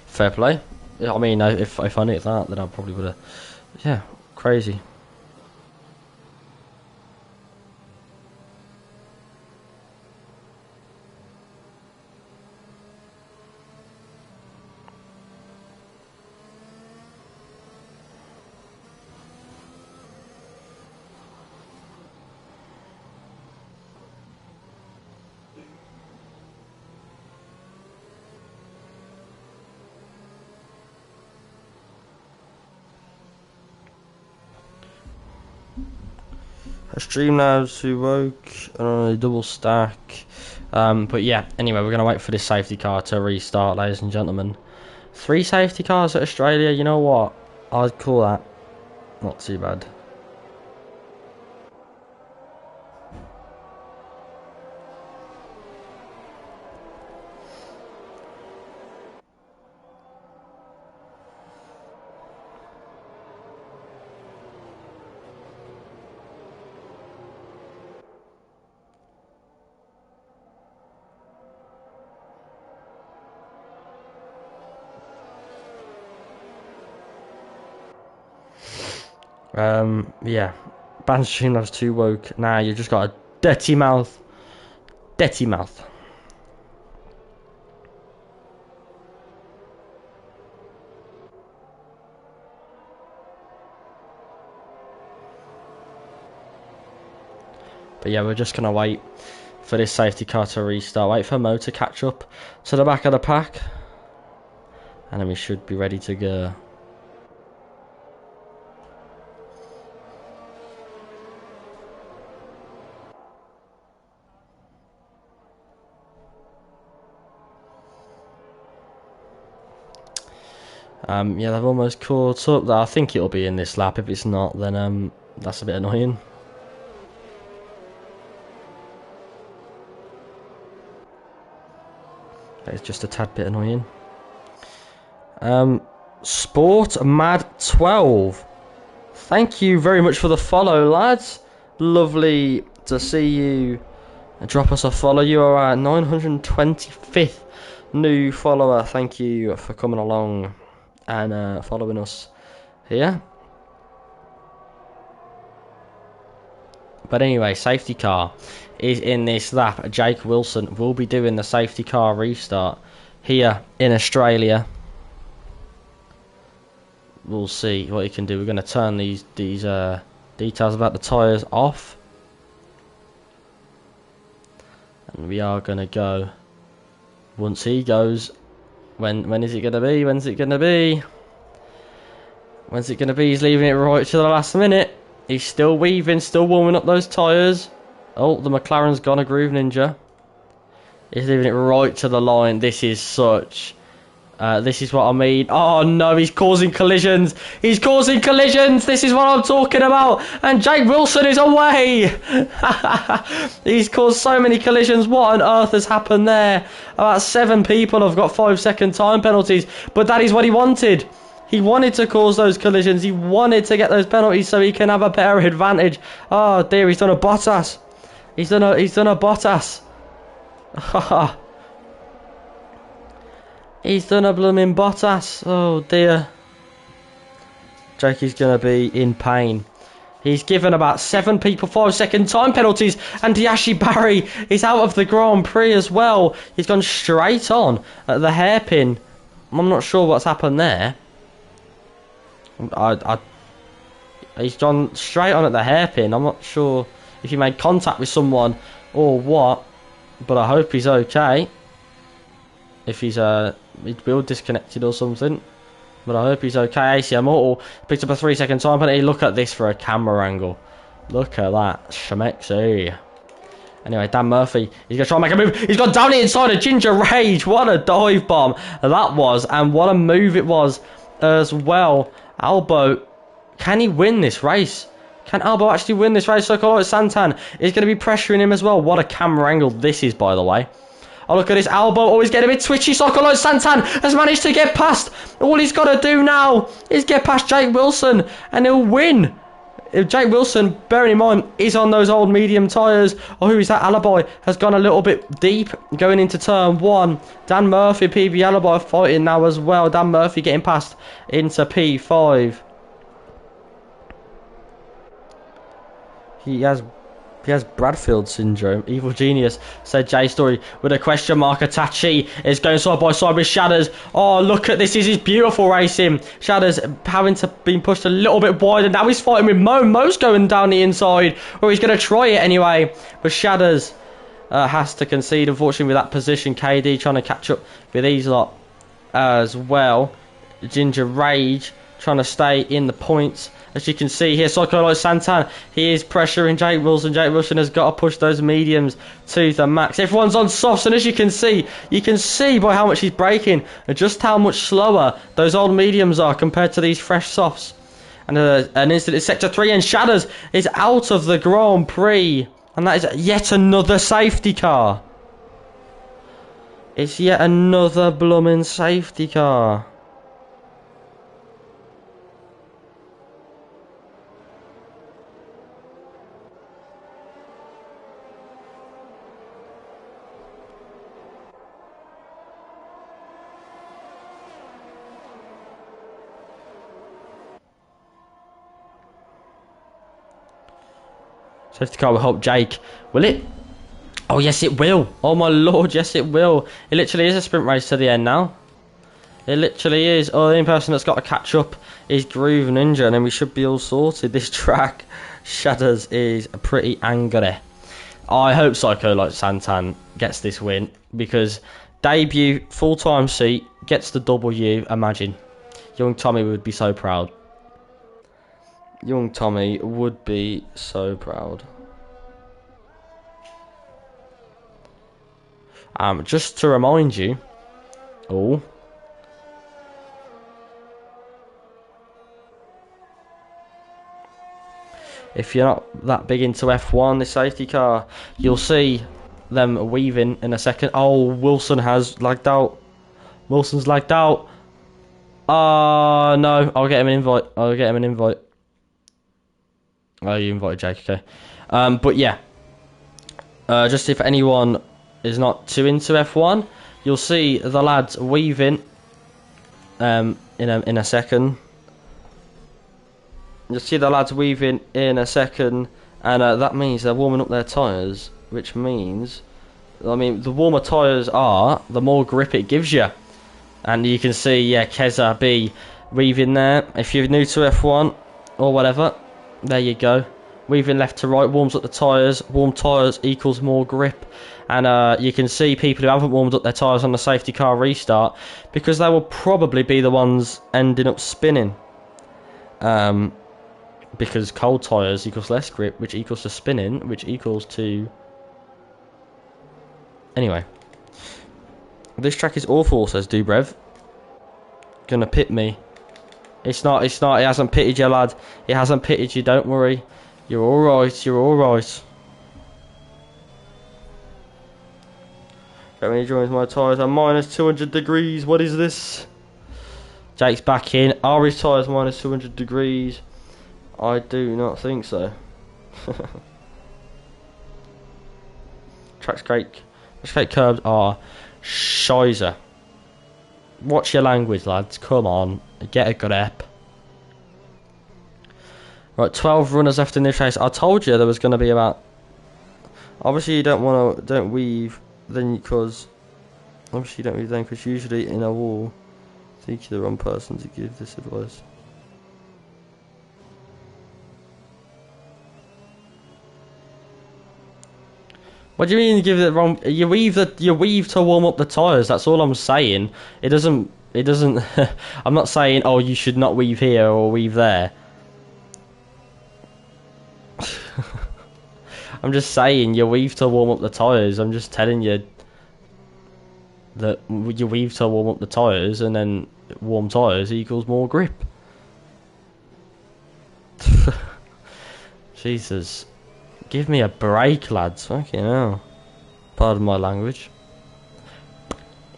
Fair play. I mean, if I knew that, then I probably would have... Yeah, crazy. Stream now to woke double stack. But yeah, anyway, we're gonna wait for this safety car to restart, ladies and gentlemen. 3 safety cars at Australia, you know what? I'd call that not too bad. Yeah, ban Streamlabs 2 woke. Nah, you just got a dirty mouth. Dirty mouth. But yeah, we're just gonna wait for this safety car to restart. Wait for Mo to catch up to the back of the pack. And then we should be ready to go. Yeah, they've almost caught up. I think it'll be in this lap. If it's not, then that's a bit annoying. It's just a tad bit annoying. Sport Mad 12. Thank you very much for the follow, lads. Lovely to see you. Drop us a follow. You are our 925th new follower. Thank you for coming along and following us here. But anyway, safety car is in this lap. Jake Wilson will be doing the safety car restart here in Australia. We'll see what he can do. We're going to turn these details about the tyres off. And we are going to go once he goes. When is it going to be? When's it going to be? When's it going to be? He's leaving it right to the last minute. He's still weaving, still warming up those tyres. Oh, the McLaren's gone, a Groove Ninja. He's leaving it right to the line. This is such... this is what I mean. Oh no, he's causing collisions. He's causing collisions. This is what I'm talking about. And Jake Wilson is away. He's caused so many collisions. What on earth has happened there? About 7 people have got 5-second time penalties. But that is what he wanted. He wanted to cause those collisions. He wanted to get those penalties so he can have a better advantage. Oh dear, he's done a Bottas. He's done a Bottas. He's done a blooming Bottas. Oh dear. Jake is going to be in pain. He's given about 7 people 5-second time penalties, and Diashi Barry is out of the Grand Prix as well. He's gone straight on at the hairpin. I'm not sure what's happened there. He's gone straight on at the hairpin. I'm not sure if he made contact with someone or what, but I hope he's okay. If he's wheel disconnected or something. But I hope he's okay. AC Immortal picked up a 3-second time penalty. Look at this for a camera angle. Look at that. Shmexy. Anyway, Dan Murphy. He's going to try and make a move. He's got down the inside of Ginger Rage. What a dive bomb that was. And what a move it was as well. Albo. Can he win this race? Can Albo actually win this race? Sokolov Santan is going to be pressuring him as well. What a camera angle this is, by the way. Oh, look at this Albo, always getting a bit twitchy. Sokolov Santan has managed to get past. All he's got to do now is get past Jake Wilson and he'll win. If Jake Wilson, bearing in mind, is on those old medium tyres. Oh, who is that? Alibi has gone a little bit deep going into turn 1. Dan Murphy, PB Alibi fighting now as well. Dan Murphy getting past into P5. He has Bradfield syndrome. Evil Genius said Jay Story with a question mark. Atachi is going side by side with Shatters. Oh, look at this. This is beautiful racing. Shatters having to be pushed a little bit wider. Now he's fighting with Mo. Mo's going down the inside. Or he's going to try it anyway. But Shatters has to concede, unfortunately, with that position. KD trying to catch up with these lot as well. Ginger Rage trying to stay in the points. As you can see here, Sokolov Santan, he is pressuring Jake Wilson. Jake Wilson has got to push those mediums to the max. Everyone's on softs, and as you can see by how much he's braking, and just how much slower those old mediums are compared to these fresh softs. And an instant in Sector 3, and Shatters is out of the Grand Prix. And that is yet another safety car. It's yet another blooming safety car. Safety car will help Jake. Will it? Oh, yes, it will. Oh, my lord, yes, it will. It literally is a sprint race to the end now. It literally is. Oh, the only person that's got to catch up is Groove Ninja, and then we should be all sorted. This track, Shatters, is pretty angry. I hope Sokolov Santan gets this win, because debut, full-time seat, gets the W. Imagine. Young Tommy would be so proud. Young Tommy would be so proud. Just to remind you, if you're not that big into F1, the safety car, you'll see them weaving in a second. Oh, Wilson has lagged out. Wilson's lagged out. No, I'll get him an invite. Oh, you invited Jake, okay. But yeah, just if anyone is not too into F1, you'll see the lads weaving in a second. You'll see the lads weaving in a second, and that means they're warming up their tyres, which means, I mean, the warmer tyres are, the more grip it gives you. And you can see, yeah, Keza B weaving there. If you're new to F1 or whatever, there you go. Weaving left to right, warms up the tyres. Warm tyres equals more grip. And you can see people who haven't warmed up their tyres on the safety car restart, because they will probably be the ones ending up spinning. Because cold tyres equals less grip, which equals to spinning, which equals to... Anyway. This track is awful, says Dubrev. Gonna pit me. It's not, it hasn't pitted you, lad. It hasn't pitted you, don't worry. You're alright, you're alright. Let me join my tyres are minus 200 degrees. What is this? Jake's back in. Are his tyres minus 200 degrees? I do not think so. Track straight curbs are shizer. Watch your language, lads. Come on. Get a grip. Right, 12 runners left in this race. I told you there was going to be about... Obviously you don't weave then, because... Obviously you don't weave then, because usually in a wall, I think you're the wrong person to give this advice. What do you mean you give it wrong? You weave to warm up the tyres. That's all I'm saying. It doesn't. I'm not saying, oh, you should not weave here or weave there. I'm just saying you weave to warm up the tyres. I'm just telling you that you weave to warm up the tyres, and then warm tyres equals more grip. Jesus. Give me a break, lads. Fucking hell. Pardon my language.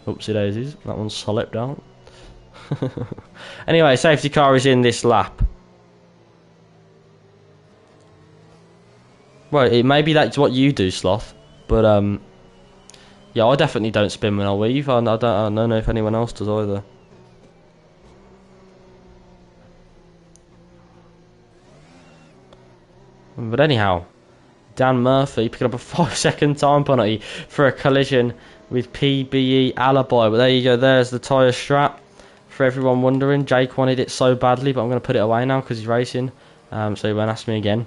Oopsie daisies. That one slipped down. Anyway, safety car is in this lap. Well, maybe that's what you do, Sloth. But, yeah, I definitely don't spin when I weave. I don't know if anyone else does either. But anyhow, Dan Murphy picking up a 5-second time penalty for a collision with PBE Alibi. But there you go, there's the tyre strap. For everyone wondering, Jake wanted it so badly, but I'm going to put it away now because he's racing. So he won't ask me again.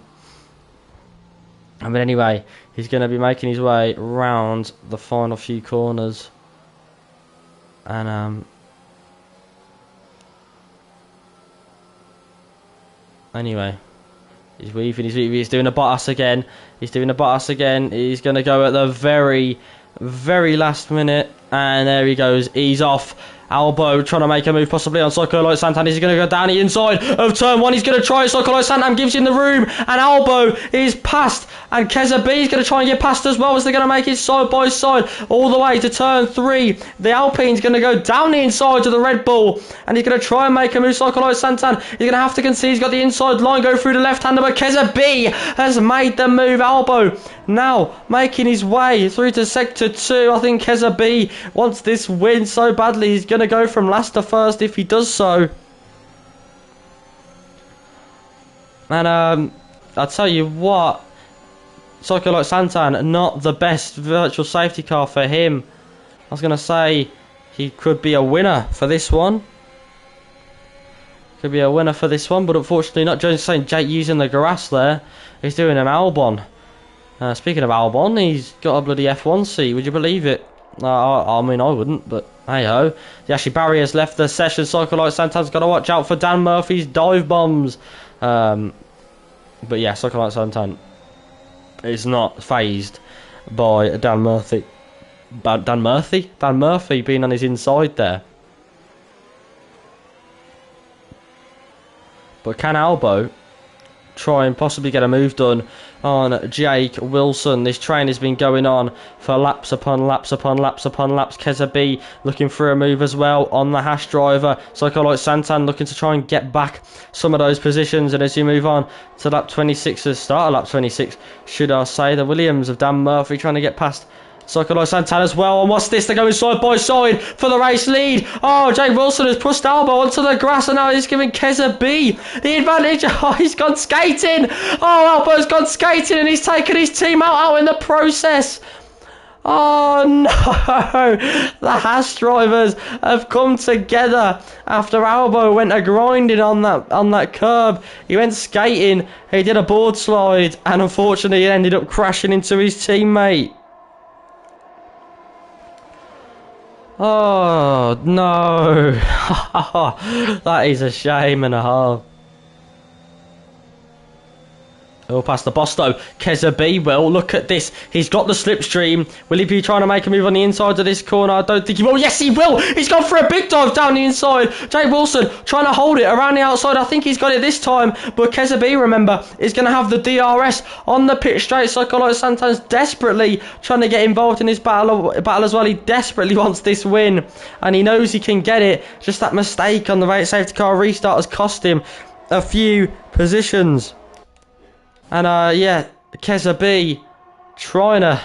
But anyway, he's going to be making his way round the final few corners. And anyway, he's weaving, he's doing a Bottas again. He's doing a Bottas again. He's going to go at the very, very last minute. And there he goes. He's off. Albo trying to make a move possibly on Psycho Light Santan. He's going to go down the inside of turn 1. He's going to try. Psycho Light Santan gives him the room. And Albo is past. And Keza B is going to try and get past as well, as they're going to make it side by side all the way to turn 3. The Alpine's going to go down the inside to the Red Bull. And he's going to try and make a move. Psycho Light Santan. He's going to have to concede. He's got the inside line, go through the left-hander. But Keza B has made the move. Albo now making his way through to sector 2. I think Keza B wants this win so badly. He's going to go from last to first if he does so. And I'll tell you what, Psycho Light Santan, not the best virtual safety car for him. I was going to say he could be a winner for this one. Could be a winner for this one, but unfortunately not. Jones saying Jake using the grass there. He's doing an Albon. Speaking of Albon, he's got a bloody F1 seat. Would you believe it? I mean, I wouldn't, but hey ho. Actually, Barry has left the session. Psycho Light Santan's got to watch out for Dan Murphy's dive bombs. But yeah, Psycho Light Santan is not phased by Dan Murphy. Dan Murphy being on his inside there. But can Albo try and possibly get a move done on Jake Wilson? This train has been going on for laps upon laps upon laps upon laps. Keza B looking for a move as well on the Hash driver. Psycho Light Santan looking to try and get back some of those positions. And as you move on to lap 26, the start of lap 26, should I say, the Williams of Dan Murphy trying to get past Psycho Light Santan as well. And what's this? They're going side by side for the race lead. Oh, Jake Wilson has pushed Albo onto the grass, and now he's giving Keza B the advantage. Oh, he's gone skating. Oh, Albo's gone skating, and he's taken his team out in the process. Oh no, the Haas drivers have come together after Albo went a grinding on that curb. He went skating, he did a board slide, and unfortunately he ended up crashing into his teammate. Oh no, that is a shame and a half. Oh, past the boss though. Keza B will. Look at this. He's got the slipstream. Will he be trying to make a move on the inside of this corner? I don't think he will. Yes, he will. He's gone for a big dive down the inside. Jake Wilson trying to hold it around the outside. I think he's got it this time. But Keza B, remember, is going to have the DRS on the pit straight. Psycho Light Santan's desperately trying to get involved in this battle as well. He desperately wants this win. And he knows he can get it. Just that mistake on the race safety car restart has cost him a few positions. And yeah, Keza B trying to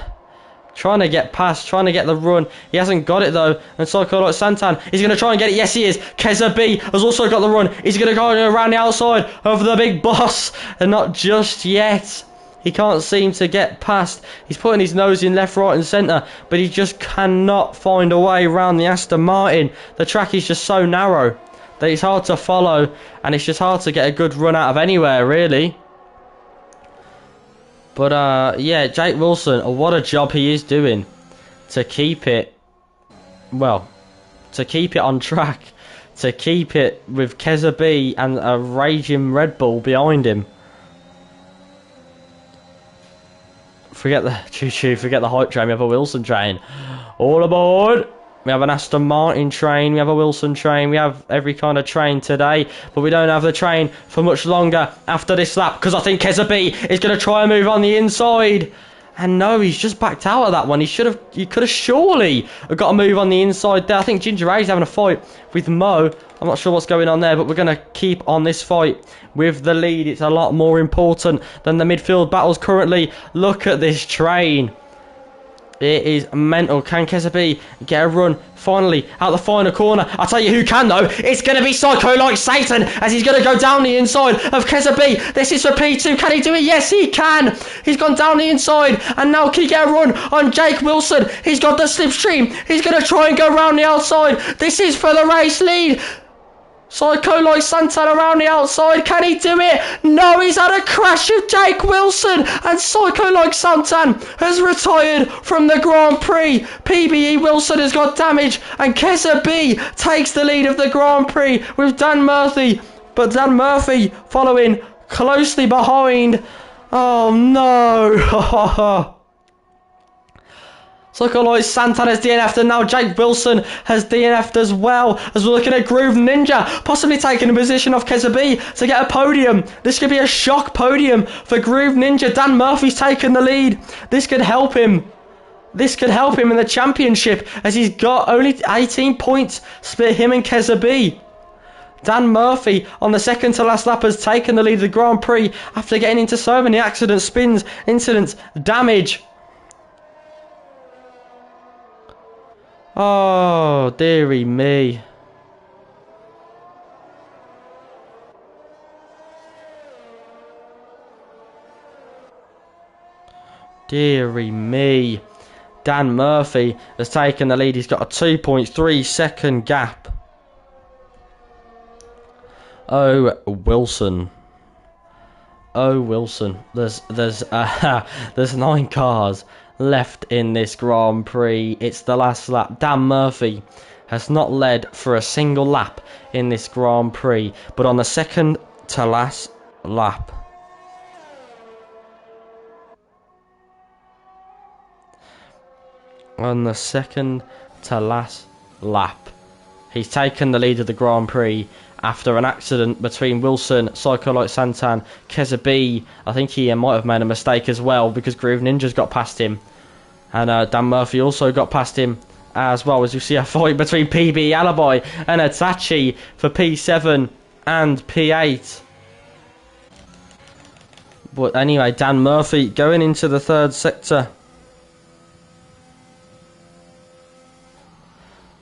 Trying to get past, trying to get the run. He hasn't got it though. And Psycho like Santan, he's going to try and get it. Yes, he is. Keza B has also got the run. He's going to go around the outside of the big boss. And not just yet. He can't seem to get past. He's putting his nose in left, right and centre. But he just cannot find a way around the Aston Martin. The track is just so narrow that it's hard to follow. And it's just hard to get a good run out of anywhere, really. But, yeah, Jake Wilson, what a job he is doing to keep it, well, to keep it on track. To keep it with Keza B and a raging Red Bull behind him. Forget the choo-choo, forget the hype train, we have a Wilson train. All aboard! We have an Aston Martin train, we have a Wilson train, we have every kind of train today, but we don't have the train for much longer after this lap, because I think Keza B is going to try and move on the inside. And no, he's just backed out of that one. He could have surely got a move on the inside there. I think Ginger A's having a fight with Mo. I'm not sure what's going on there, but we're going to keep on this fight with the lead. It's a lot more important than the midfield battles currently. Look at this train. It is mental. Can Keza B get a run finally out the final corner? I'll tell you who can though. It's going to be Psycho like Satan as he's going to go down the inside of Keza B. This is for P2. Can he do it? Yes, he can. He's gone down the inside and now can he get a run on Jake Wilson? He's got the slipstream. He's going to try and go around the outside. This is for the race lead. Psycho like Santan around the outside. Can he do it? No, he's had a crash with Jake Wilson. And Psycho like Santan has retired from the Grand Prix. PBE Wilson has got damage. And Keza B takes the lead of the Grand Prix with Dan Murphy. But Dan Murphy following closely behind. Oh no. Psycho like Santan has DNF'd and now Jake Wilson has DNF'd as well. As we're looking at Groove Ninja possibly taking a position off Keza B to get a podium. This could be a shock podium for Groove Ninja. Dan Murphy's taken the lead. This could help him. This could help him in the championship as he's got only 18 points split him and Keza B. Dan Murphy on the second to last lap has taken the lead of the Grand Prix after getting into so many accidents, spins, incidents, damage. Oh, dearie me. Dearie me. Dan Murphy has taken the lead. He's got a 2.3 second gap. Oh, Wilson. Oh, Wilson. There's 9 cars left in this Grand Prix. It's the last lap. Dan Murphy has not led for a single lap in this Grand Prix, but on the second to last lap, he's taken the lead of the Grand Prix after an accident between Wilson, Psycho like Santan, Keza B. I think he might have made a mistake as well because Groove Ninja's got past him. And Dan Murphy also got past him as well, as you see a fight between PB Alibi and Itachi for P7 and P8. But anyway, Dan Murphy going into the third sector.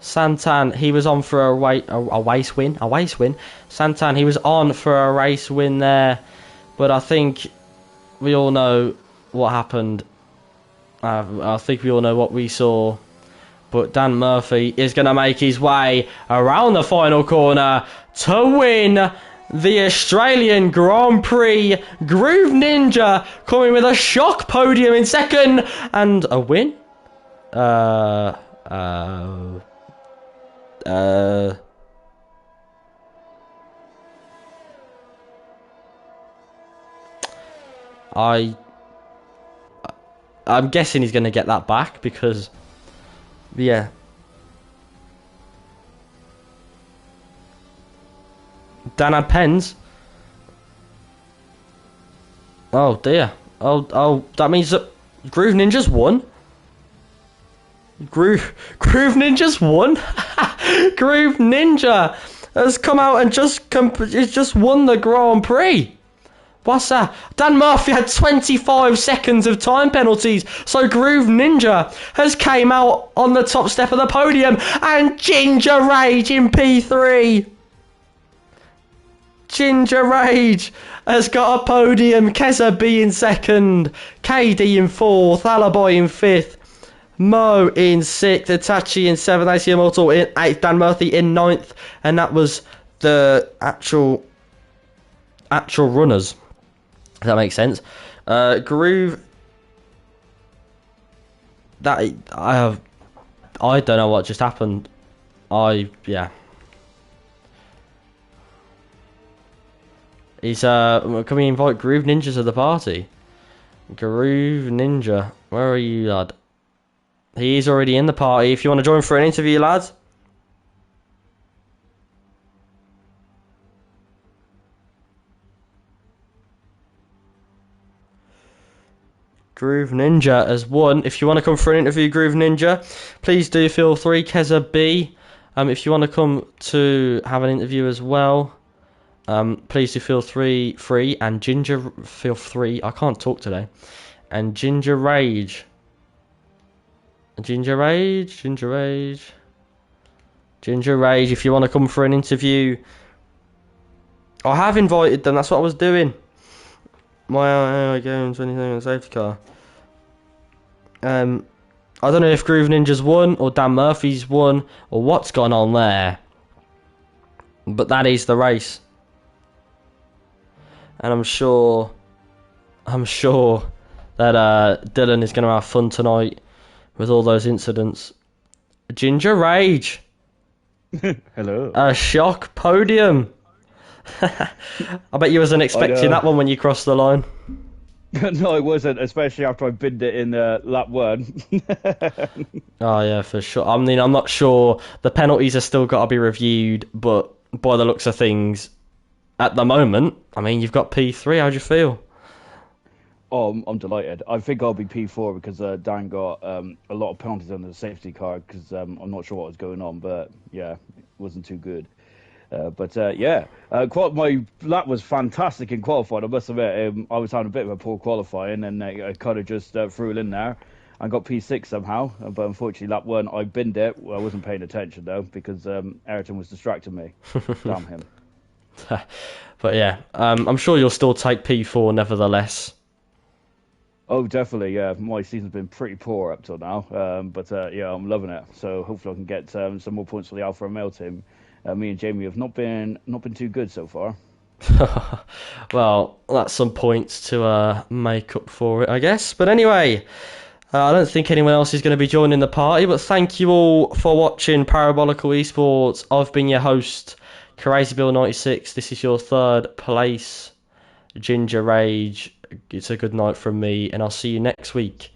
Santan, he was on for a race win. Santan, he was on for a race win there. But I think we all know what happened. I think we all know what we saw. But Dan Murphy is going to make his way around the final corner to win the Australian Grand Prix. Groove Ninja coming with a shock podium in second and a win. I'm guessing he's going to get that back because, yeah. Dan had pens. Oh dear. Oh, that means that Groove Ninja's won. Groove Ninja's won. Groove Ninja has come out and just won the Grand Prix. What's that? Dan Murphy had 25 seconds of time penalties, so Groove Ninja has came out on the top step of the podium, and Ginger Rage in P3. Ginger Rage has got a podium. Keza B in second, KD in fourth, Alaboy in fifth, Mo in sixth, Itachi in seventh, AC Immortal in eighth, Dan Murphy in ninth, and that was the actual runners. If that makes sense. Groove. That I don't know what just happened. Yeah. He's can we invite Groove Ninja to the party? Groove Ninja, where are you, lad? He's already in the party. If you want to join for an interview, lads. Groove Ninja has won. If you want to come for an interview, Groove Ninja, please do feel free. Keza B, if you want to come to have an interview as well, please do feel free. And Ginger, feel free. I can't talk today. And Ginger Rage. Ginger Rage. If you want to come for an interview, I have invited them. That's what I was doing. My games, anything on the safety car. I don't know if Groove Ninja's won or Dan Murphy's won or what's gone on there, but that is the race, and I'm sure that Dylan is going to have fun tonight with all those incidents. Ginger Rage. Hello. A shock podium. I bet you wasn't expecting that one when you crossed the line. No, I wasn't, especially after I binned it in lap one. Oh, yeah, for sure. I mean, I'm not sure. The penalties have still got to be reviewed, but by the looks of things, at the moment, I mean, you've got P3. How do you feel? Oh, I'm delighted. I think I'll be P4 because Dan got a lot of penalties under the safety car because I'm not sure what was going on, but yeah, it wasn't too good. My lap was fantastic in qualifying. I must admit, I was having a bit of a poor qualifying, and I kind of just threw it in there and got P6 somehow. But unfortunately, lap one, I binned it. I wasn't paying attention though because Ayrton was distracting me. Damn him. But yeah, I'm sure you'll still take P4 nevertheless. Oh, definitely. Yeah, my season's been pretty poor up till now. Yeah, I'm loving it. So hopefully I can get some more points for the Alpha Male team. Me and Jamie have not been too good so far. Well, that's some points to make up for it, I guess. But anyway, I don't think anyone else is going to be joining the party. But thank you all for watching Parabolical Esports. I've been your host, Crazy Bill 96. This is your third place, Ginger Rage. It's a good night from me, and I'll see you next week